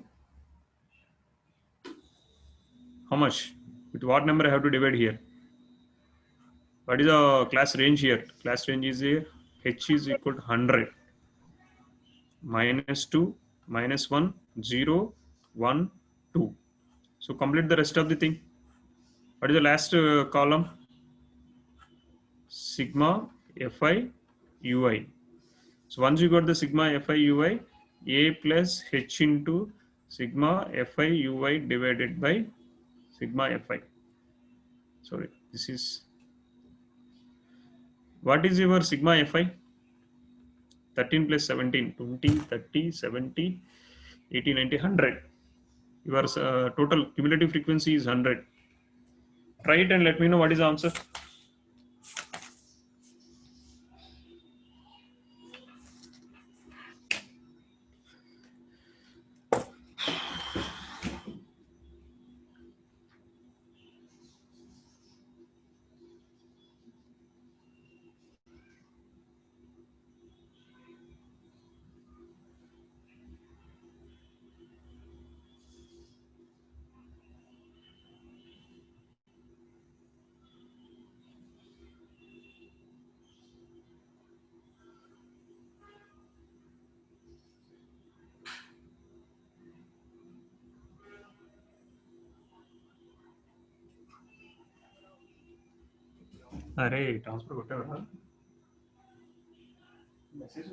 how much? With what number I have to divide here? What is the class range here? Class range is here. H is equal to 100. Minus 2, minus 1, 0, 1, 2. So complete the rest of the thing. What is the last column? Sigma Fi Ui. So once you got the sigma Fi Ui, A plus H into sigma Fi Ui divided by sigma Fi. Sorry, this is, what is your sigma Fi? 13 plus 17, 20, 30, 70, 80, 90, 100. Your total cumulative frequency is 100. Try it and let me know what is the answer. अरे transfer करते हो message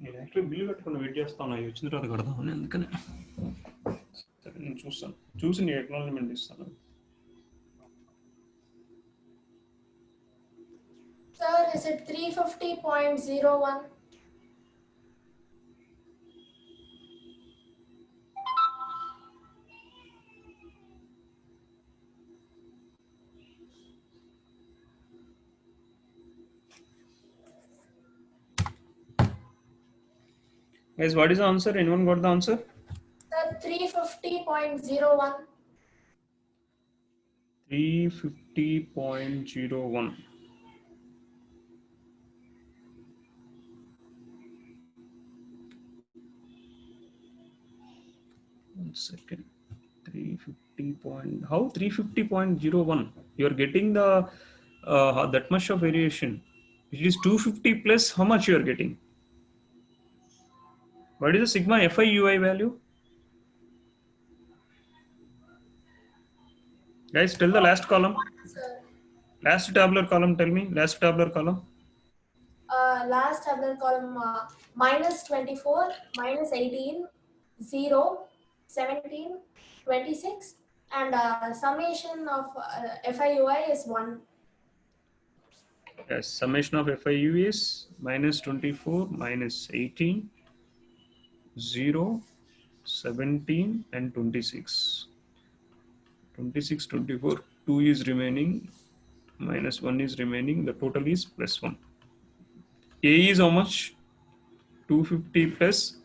నేను actually bill కట్టుకుని wait చేస్తాను అవి వచ్చిన తర్వాత కడదామని అందుకని సరే నేను చూసి నీ ఎక్నాలజ్మెంట్ ఇస్తాను. Sir, is it 350.01? Guys, what is the answer? Anyone got the answer? Sir, 350.01. 350.01. One second. 350 point. How 350.01? You are getting the that much of variation. It is 250 plus how much you are getting? What is the sigma fi ui value? Guys, tell the last column. Sir, Last tabular column, tell me. Last tabular column. last tabular column, minus 24, minus 18, 0, 17, 26, and summation of FIUI is 1. Yes, summation of FIU is minus 24, minus 18, 0, 17, and 26. 26, 24, 2 is remaining, minus 1 is remaining, the total is plus 1. A is how much? 250 plus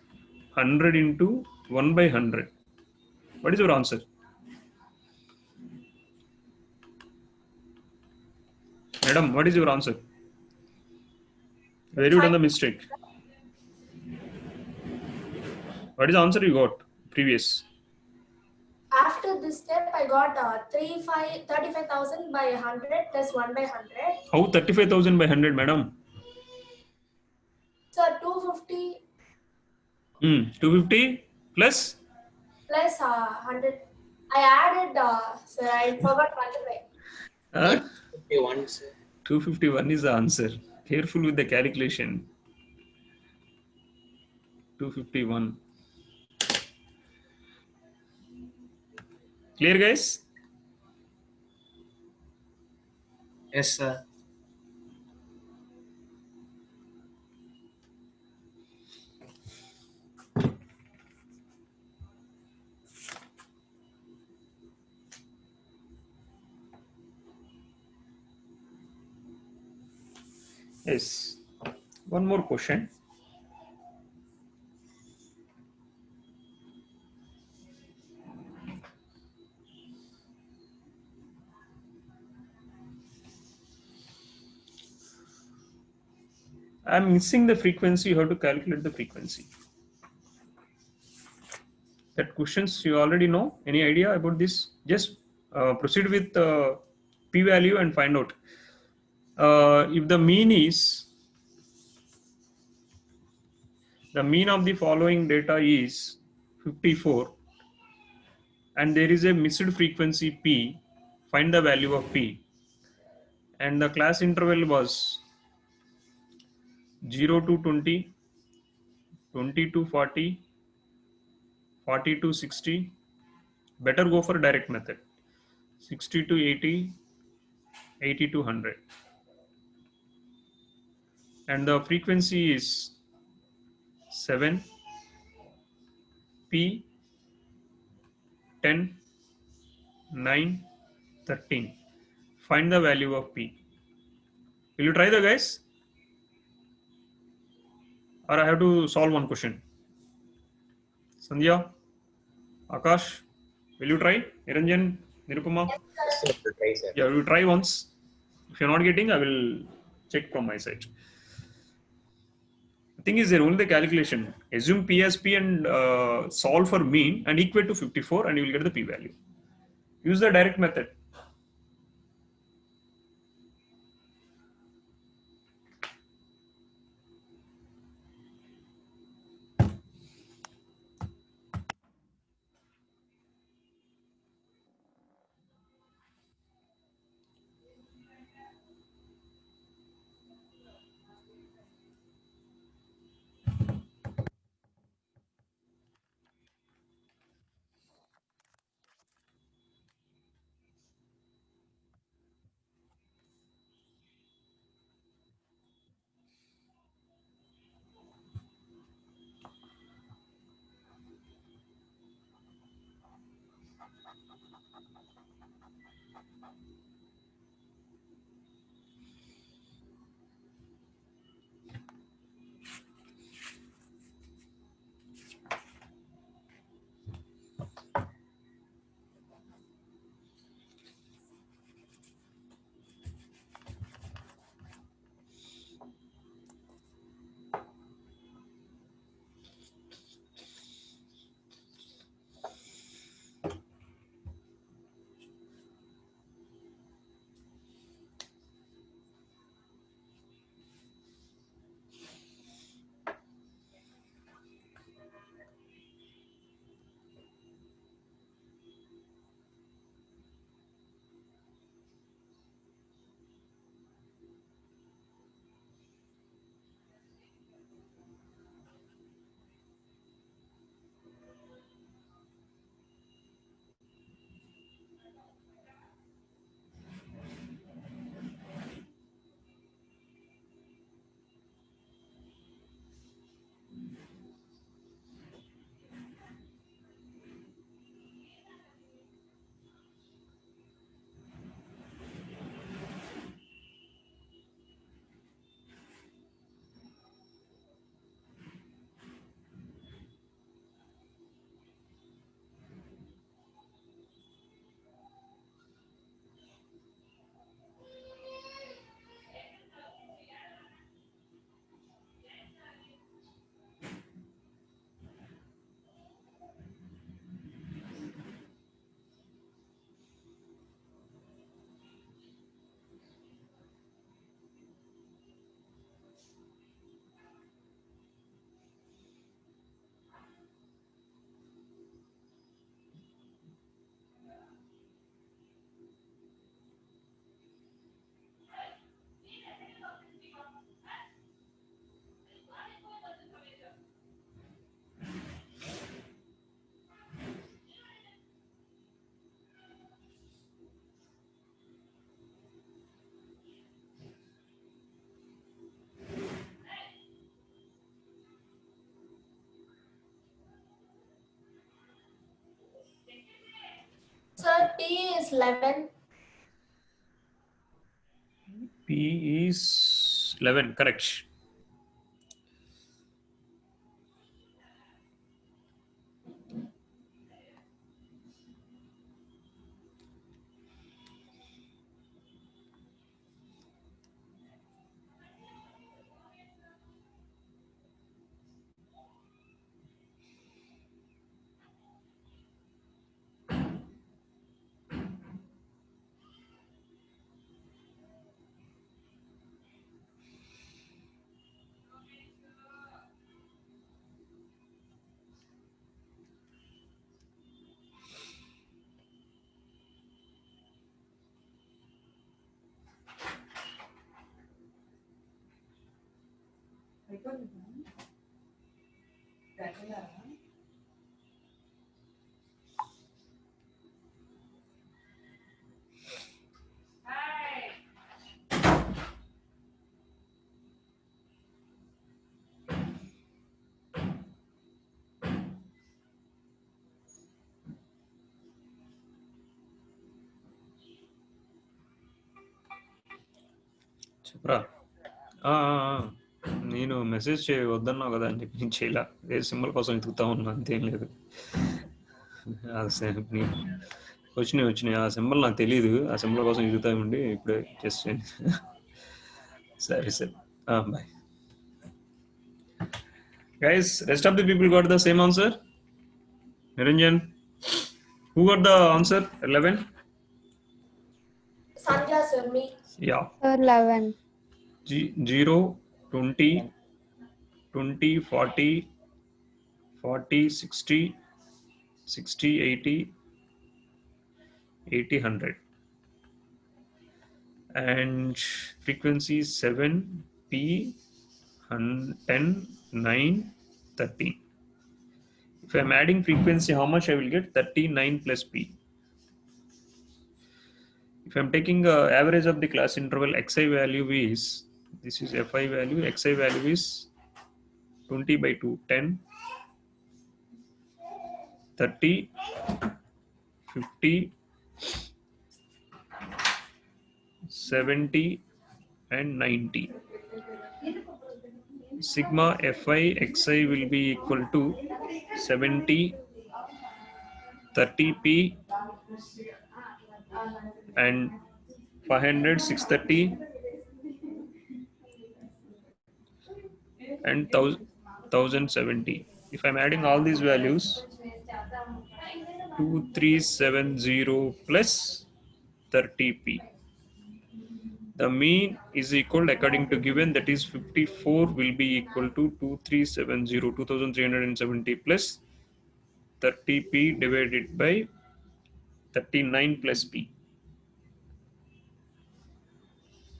100 into 1 by 100. What is your answer? Madam, what is your answer? Where you done the mistake? What is the answer you got previous? After this step, I got 35,000 by 100 plus 1 by 100. How 35,000 by 100, madam? Sir, 250 250 plus? plus 100. I added, sir, I forgot multiply. 51, sir. 251 is the answer. Careful with the calculation. 251. Clear, guys? Yes, sir. Yes. One more question. I'm missing the frequency. You have to calculate the frequency. That questions you already know. Any idea about this? Just proceed with p-value and find out. If the mean of the following data is 54 and there is a missed frequency p, find the value of p. And the class interval was 0 to 20, 20 to 40, 40 to 60. Better go for direct method. 60 to 80, 80 to 100. And the frequency is 7, P, 10, 9, 13. Find the value of P. Will you try the guys? Or I have to solve one question? Sandhya, Akash, will you try? Niranjan, Nirupama? Yes, sir. We'll try, sir. Yeah, we will try once. If you're not getting, I will check from my side. The thing is there only the calculation. Assume P as P and solve for mean and equate to 54 and you will get the P value. Use the direct method. Sir, P is 11. P is 11, correct. చెప్పరా నేను message వద్దన్నావు కదా అని చెప్పి నేను చేయలే ఏ symbol కోసం వెతుకుతా ఉన్నా అంతేం లేదు వచ్చినాయి ఆ సింబల్ నాకు తెలియదు ఆ సింబల్ కోసం ఎదుగుతా ఉండి ఇప్పుడే జస్ట్ సరే సరే boy guys rest of the people got the same answer Niranjan who got the answer 11 Sandhya, sir, me. yeah Sir, 11. 0 20 20 40 40 60 60 80 80 100 and frequency is 7 P 10 9 13. If I'm adding frequency, how much I will get? 39 plus P. If I'm taking average of the class interval, xi value is, this is fi value, xi value is 20 by 2, 10, 30, 50, 70, and 90. Sigma fi xi will be equal to 70, 30p, and 500, 630, and 1070. If I'm adding all these values, 2370 plus 30p. The mean is equal, according to given, that is 54 will be equal to 2370, 2370 plus 30p divided by 39 plus p.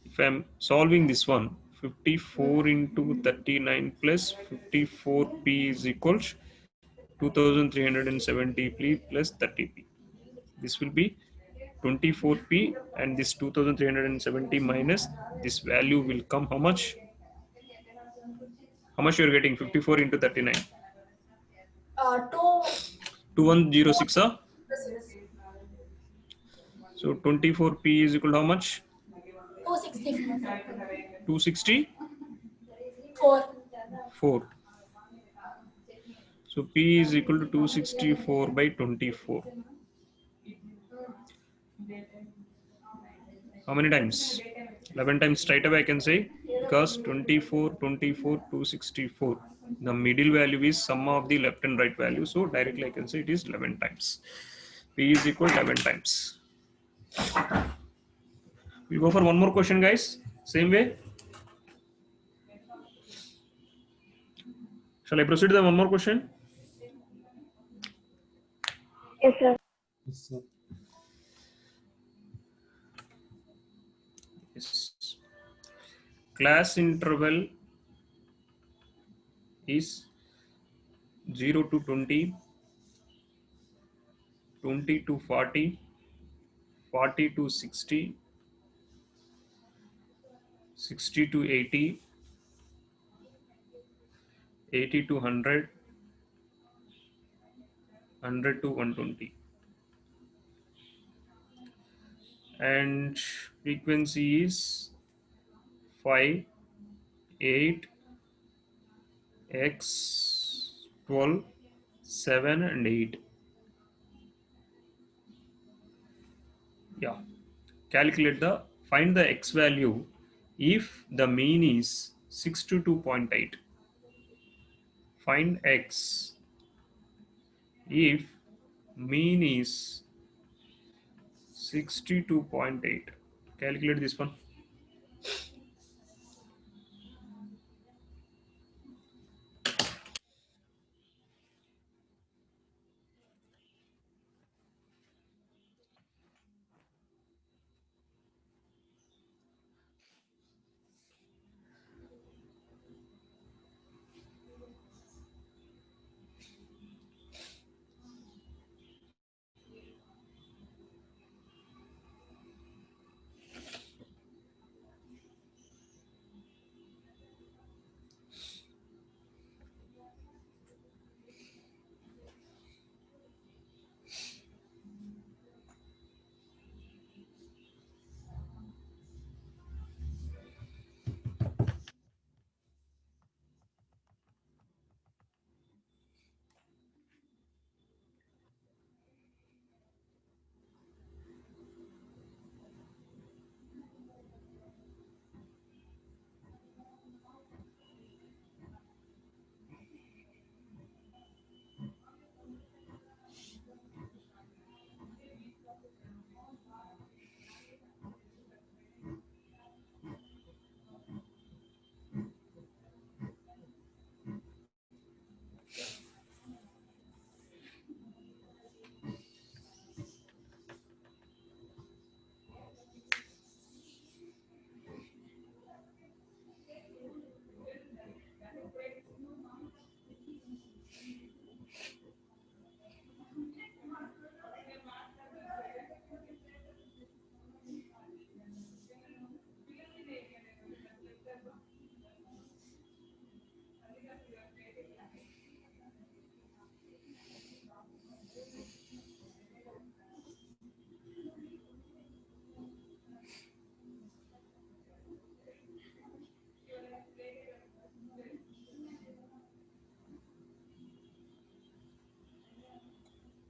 If I'm solving this one, 54 into 39 plus 54p is equals 2370p plus 30p. This will be 24p, and this 2370 minus this value will come how much? How much you are getting? 54 into 39. 2106. So 24p is equal to how much? 264. So p is equal to 264 by 24. How many times? 11 times straight away I can say, because 24, 24, 264. The middle value is sum of the left and right value. So directly I can say it is 11 times. P is equal to 11 times. We'll go for one more question, guys. Same way. Shall I proceed with one more question? Yes, sir. Yes. Class interval is 0 to 20, 20 to 40, 40 to 60, 60 to 80, 80 to 100, 100 to 120. And frequency is 5, 8, x, 12, 7, and 8. Yeah. Calculate the, find the x value if the mean is 62.8. Find x if mean is 62.8. Calculate this one.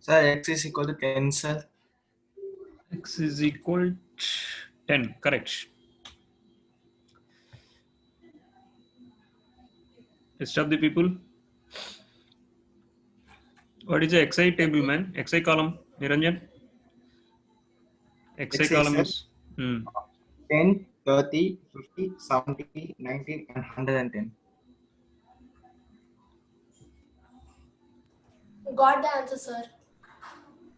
Sir, x is equal to 10, sir. X is equal to 10. Correct. Rest of the people. What is the XI table, man? XI column, Niranjan? XI XI, column sir. is 10, 30, 50, 70, 19, and 110. Got the answer, sir.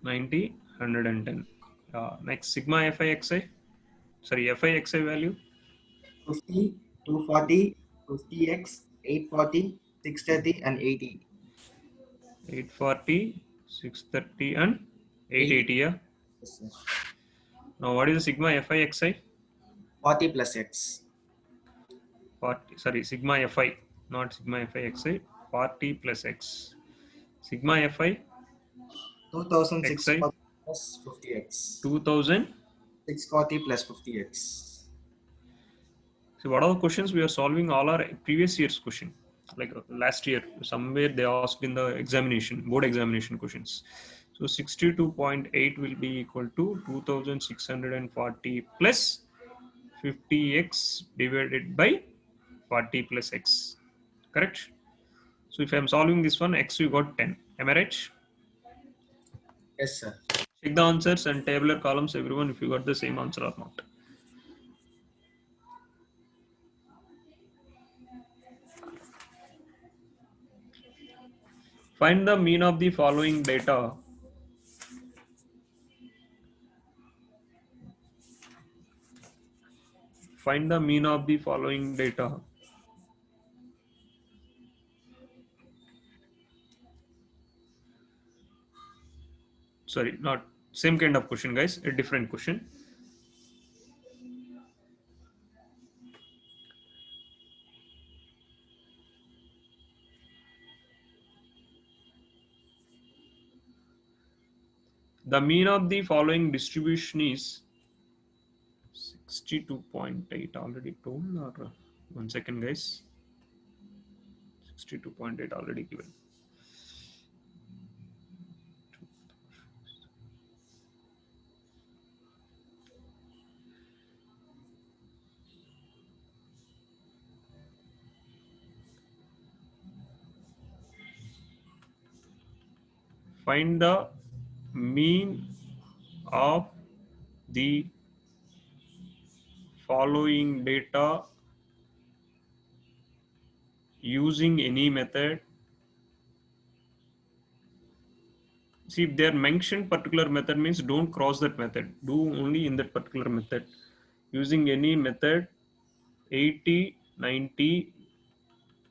90, 110. Next, sigma Fi Xi. Sorry, Fi Xi value. 50, 240, 50x, 840, 630, and 80. 840, 630, and 80. 880. Yeah. Yes, sir. Now, what is the sigma Fi Xi? 40 plus x. 40, sorry, sigma Fi, not sigma Fi Xi. 40 plus x. Sigma Fi 2640 Xi, plus 50x. 2000. 640 plus 50x. So what are the questions we are solving? All are previous year's question, like last year somewhere they asked in the examination, board examination questions. So 62.8 will be equal to 2640 plus 50x divided by 40 plus x. Correct? So if I am solving this one, x you got 10. Am I right? Yes, sir. Check the answers and tabular columns, everyone, if you got the same answer or not. Find the mean of the following data. Find the mean of the following data. Sorry, not same kind of question, guys, a different question. The mean of the following distribution is 62.8, already told, or 1 second, guys. 62.8 already given. Find the mean of the following data using any method. See, if they are mentioned particular method, means don't cross that method. Do only in that particular method. Using any method, 80, 90,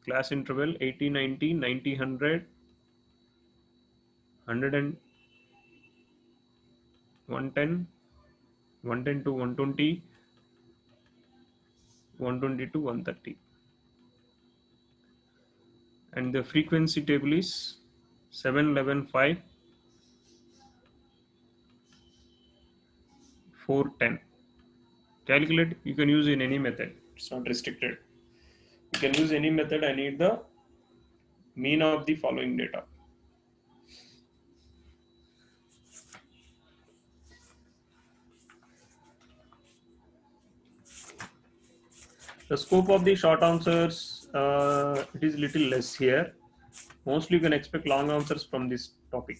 class interval 80, 90, 90, 100, 100 and 110, 110 to 120, 120 to 130. And the frequency table is 7, 11, 5, 4, 10. Calculate, you can use in any method. It's not restricted. You can use any method. I need the mean of the following data. The scope of the short answers, it is little less here. Mostly you can expect long answers from this topic.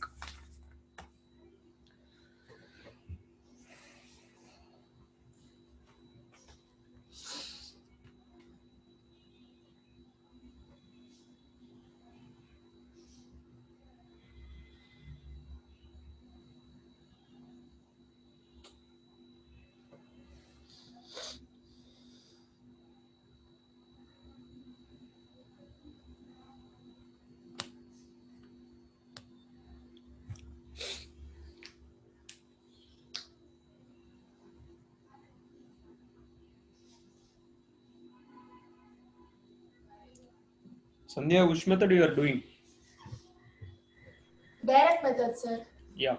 Sandhya, which method you are doing? Direct method, sir. Yeah.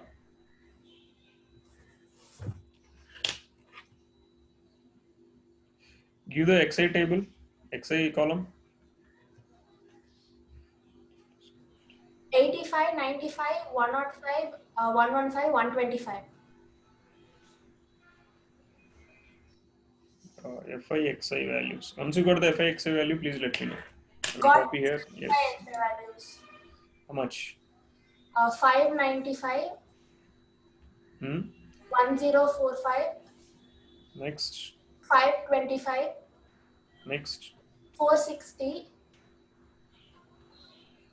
Give the XI table, XI column. 85 85, 95, 105, 115, 125. FI, XI values. Once you got the FI, XI value, please let me know. I'll Got copy here. Yes. FI values. How much? 595, 1045, Next. 525, Next. 460,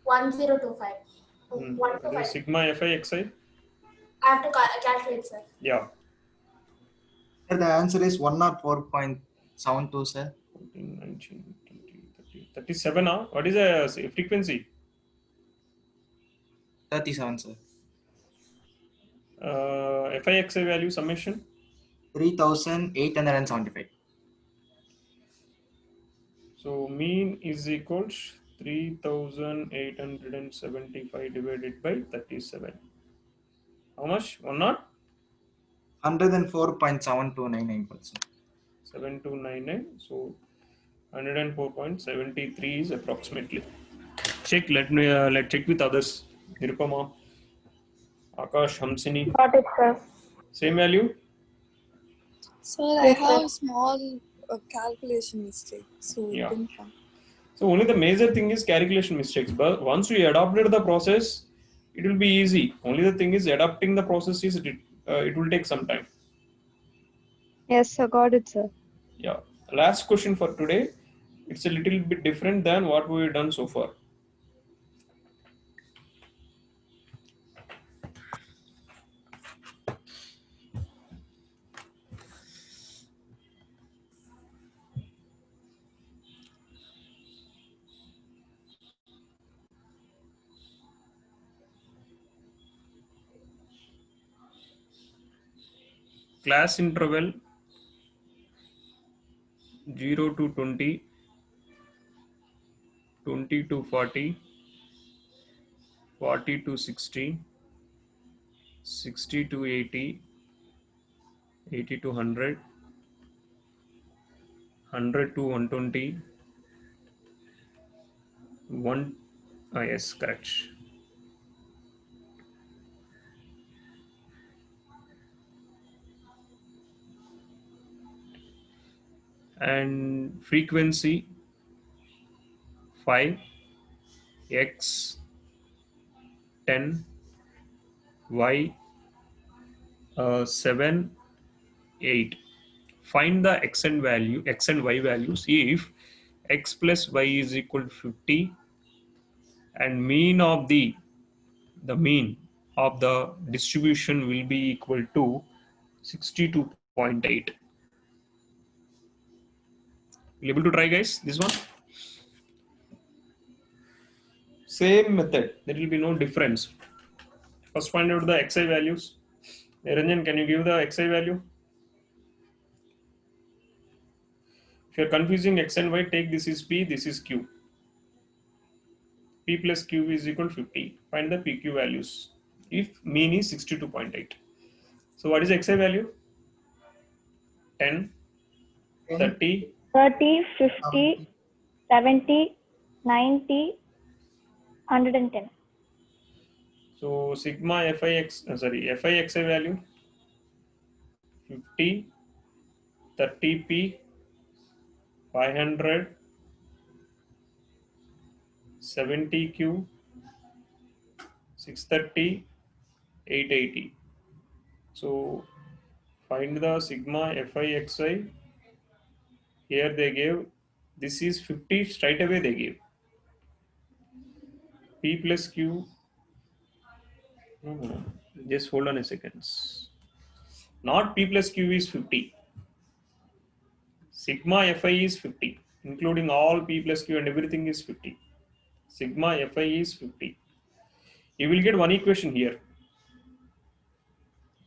1025. What is 125. sigma FI, XI? I have to calculate, sir. Yeah. Sir, the answer is 104.72, sir. 14, 19, 20, 30, 37. What is the frequency? 37, sir. FI, XI value summation? 3,875. So mean is equals 3,875 divided by 37. How much? 104.7299%. 7299. So 104.73 is approximately. Check. Let's check with others. Nirupama, Akash, Hamsini. Got it, sir. Same value. Sir, I Yes, sir. have small calculation mistake, so Yeah. it didn't come. So only the major thing is calculation mistakes. But once we adopted the process, it will be easy. Only the thing is adapting the process is it will take some time. Yes, sir. Got it, sir. Yeah. Last question for today. It's a little bit different than what we've done so far. Class interval 0 to 20, 20 to 40, 40 to 60, 60 to 80, 80 to 100, 100 to 120, 1, yes, correct. And frequency 5, X, 10, Y, 7, 8. Find the X and Y values if X plus Y is equal to 50 and mean of the mean of the distribution will be equal to 62.8. Will able to try, guys, this one? Same method, there will be no difference. First find out the Xi values. Niranjan, can you give the Xi value? If you're confusing X and Y, take this is P, this is Q. P plus Q is equal to 50. Find the PQ values if mean is 62.8. So what is Xi value? 10, 30, 30, 50, 70, 90, 110. so sigma FI XI value 50, 30P, 500, 70Q, 630, 880. So find the sigma FI XI. Here they gave this is 50, straight away they gave. P plus Q. No. Just hold on a second. Not P plus Q is 50. Sigma Fi is 50, including all P plus Q and everything is 50. Sigma Fi is 50. You will get one equation here.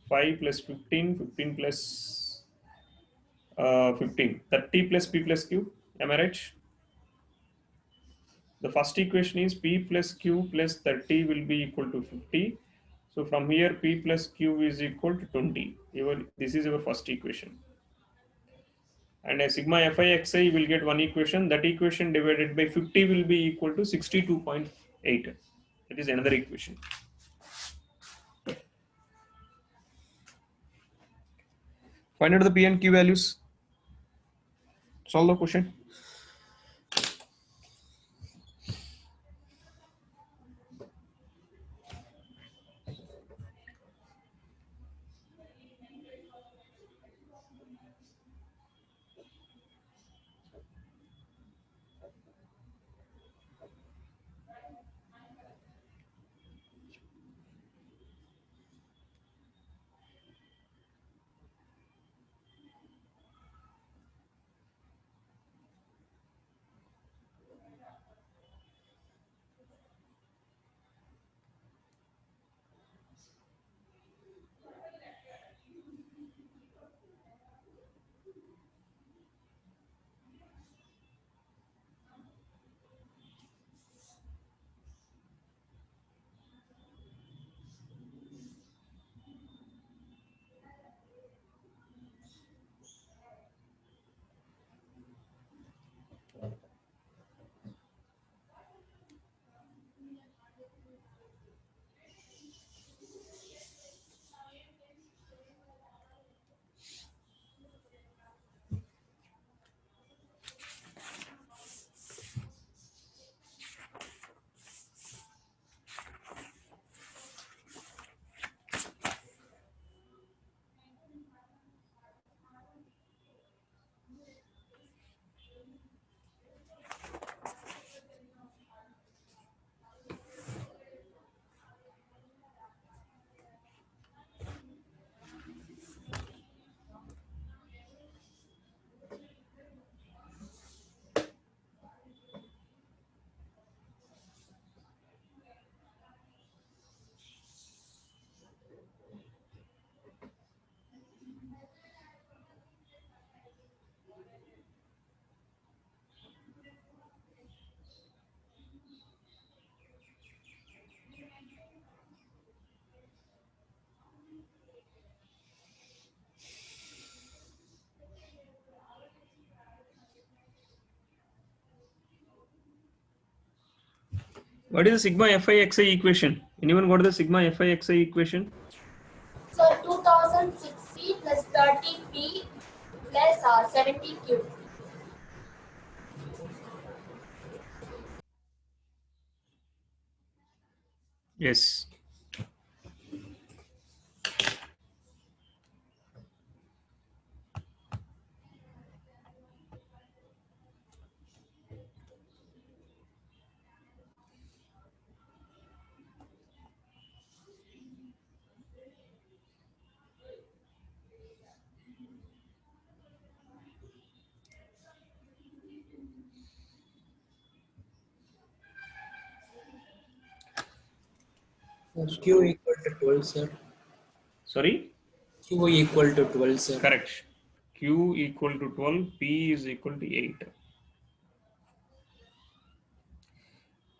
5 plus 15, 15 plus 15, 30 plus P plus Q. Am I right? The first equation is P plus Q plus 30 will be equal to 50. So from here P plus Q is equal to 20. This is our first equation. And a sigma Fi Xi will get one equation. That equation divided by 50 will be equal to 62.8. That is another equation. Find out the P and Q values. Solve the question. What is the sigma Fi Xi equation? Anyone got the sigma Fi Xi equation? So 2060 plus 30p plus 70q. Yes. Q equal to 12, sir. Sorry? Q equal to 12, sir. Correct. Q equal to 12, P is equal to 8.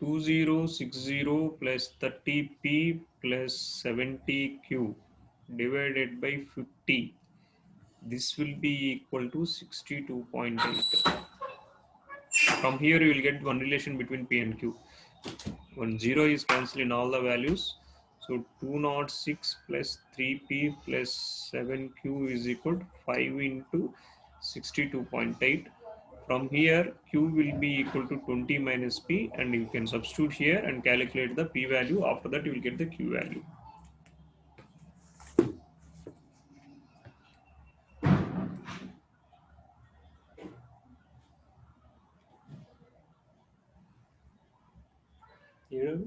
2060 plus 30P plus 70Q divided by 50. This will be equal to 62.8. From here you will get one relation between P and Q. When 0 is cancelled in all the values. So 206 plus 3P plus 7Q is equal to 5 into 62.8. From here Q will be equal to 20 minus P, and you can substitute here and calculate the P value. After that you will get the Q value. Here.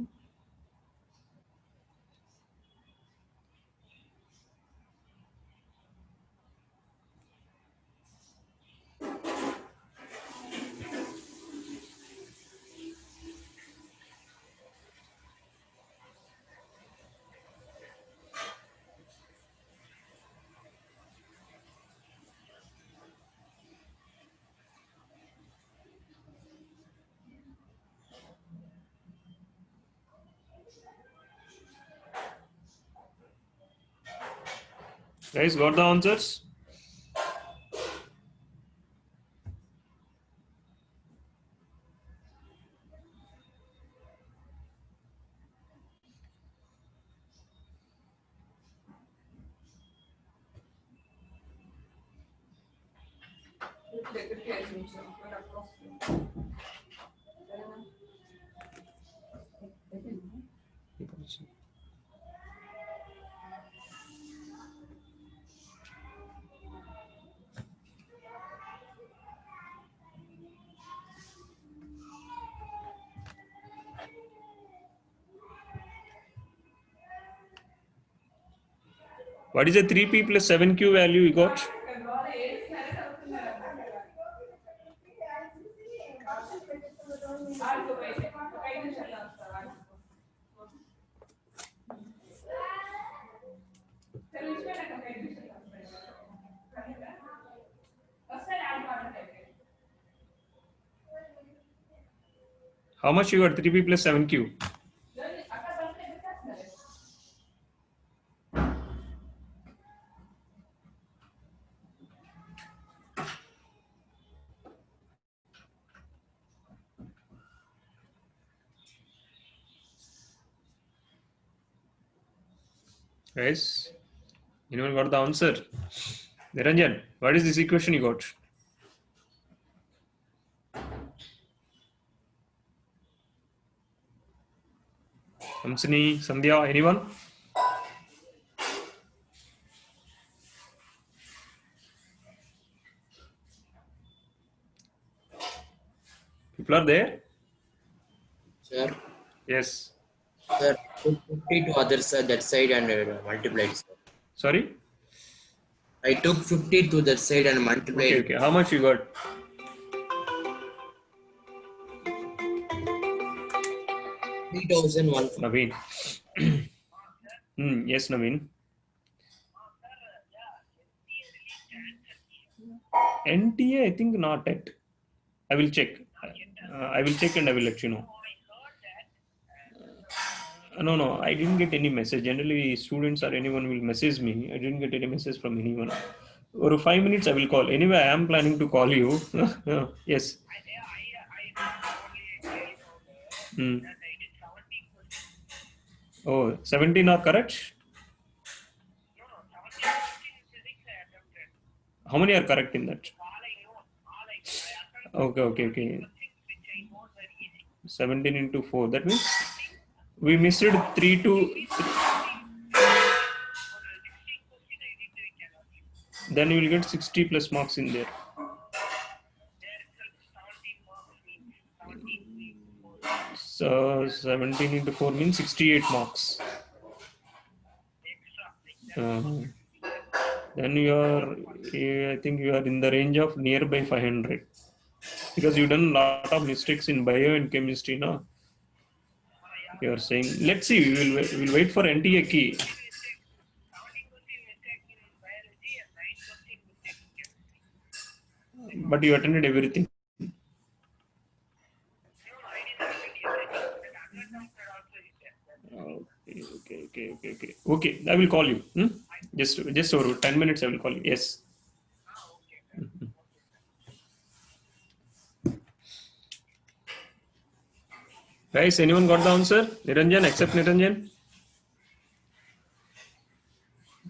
Guys, got the answers? What is the 3p plus 7q value you got? How much you got? 3p plus 7q. Guys, anyone got the answer? Niranjan, what is this equation you got? Hamsini, Sandhya, anyone? People are there? Sir. Yes. Sir, put 50 to other side, that side and multiplied. Sir. Sorry? I took 50 to that side and multiplied. Okay. How much you got? 3,001. Naveen. Yes, Naveen. NTA, I think not yet. I will check. I will check and I will let you know. No, I didn't get any message. Generally, students or anyone will message me. I didn't get any message from anyone. Over 5 minutes, I will call. Anyway, I am planning to call you. Yes. Oh, 17 are correct? How many are correct in that? Okay. 17 into 4. That means we missed 3 to... Then you will get 60 plus marks in there. So 17 into 4 means 68 marks. Then you are, I think you are in the range of nearby 500. Because you've done a lot of mistakes in bio and chemistry, no? You are saying, let's see, we'll wait for NTA key. But you attended everything. Okay, I will call you. Just over 10 minutes, I will call you. Yes. Guys, anyone got the answer? Niranjan, except Niranjan?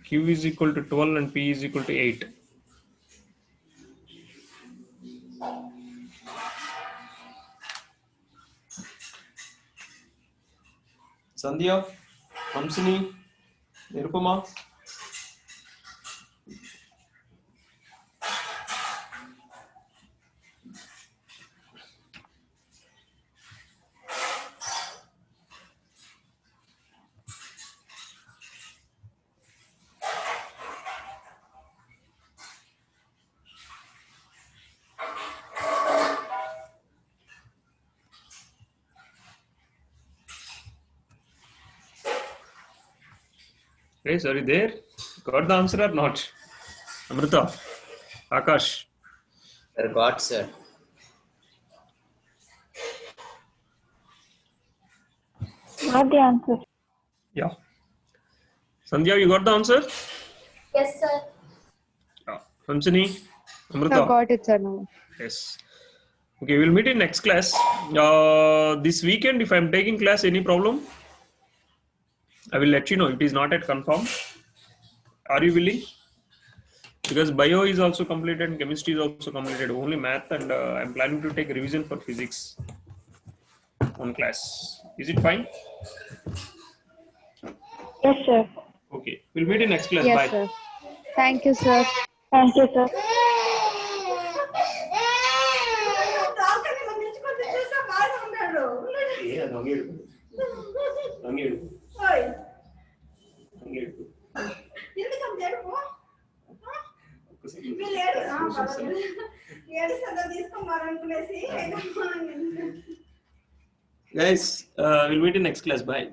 Q is equal to 12 and P is equal to 8. Sandhya, Hamsini, Nirupama. Guys, are you there? Got the answer or not? Amrita, Akash. Sir, got, sir. Not the answer. Yeah. Sandhya, you got the answer? Yes, sir. Yeah. Hamsini, Amrita. I got it, sir. No. Yes. Okay, we'll meet in next class. This weekend, if I'm taking class, any problem? I will let you know. It is not yet confirmed. Are you willing? Because bio is also completed and chemistry is also completed. Only math and I'm planning to take revision for physics on class. Is it fine? Yes, sir. Okay. We'll meet in next class. Yes, Bye. sir. Thank you, sir. Thank you, sir. ఏ, అది వంగి ఎడుపు. వంగి ఎడుపు. వంగి ఎడుపు. ఒక్కసారి Guys, we'll meet in next class. Bye.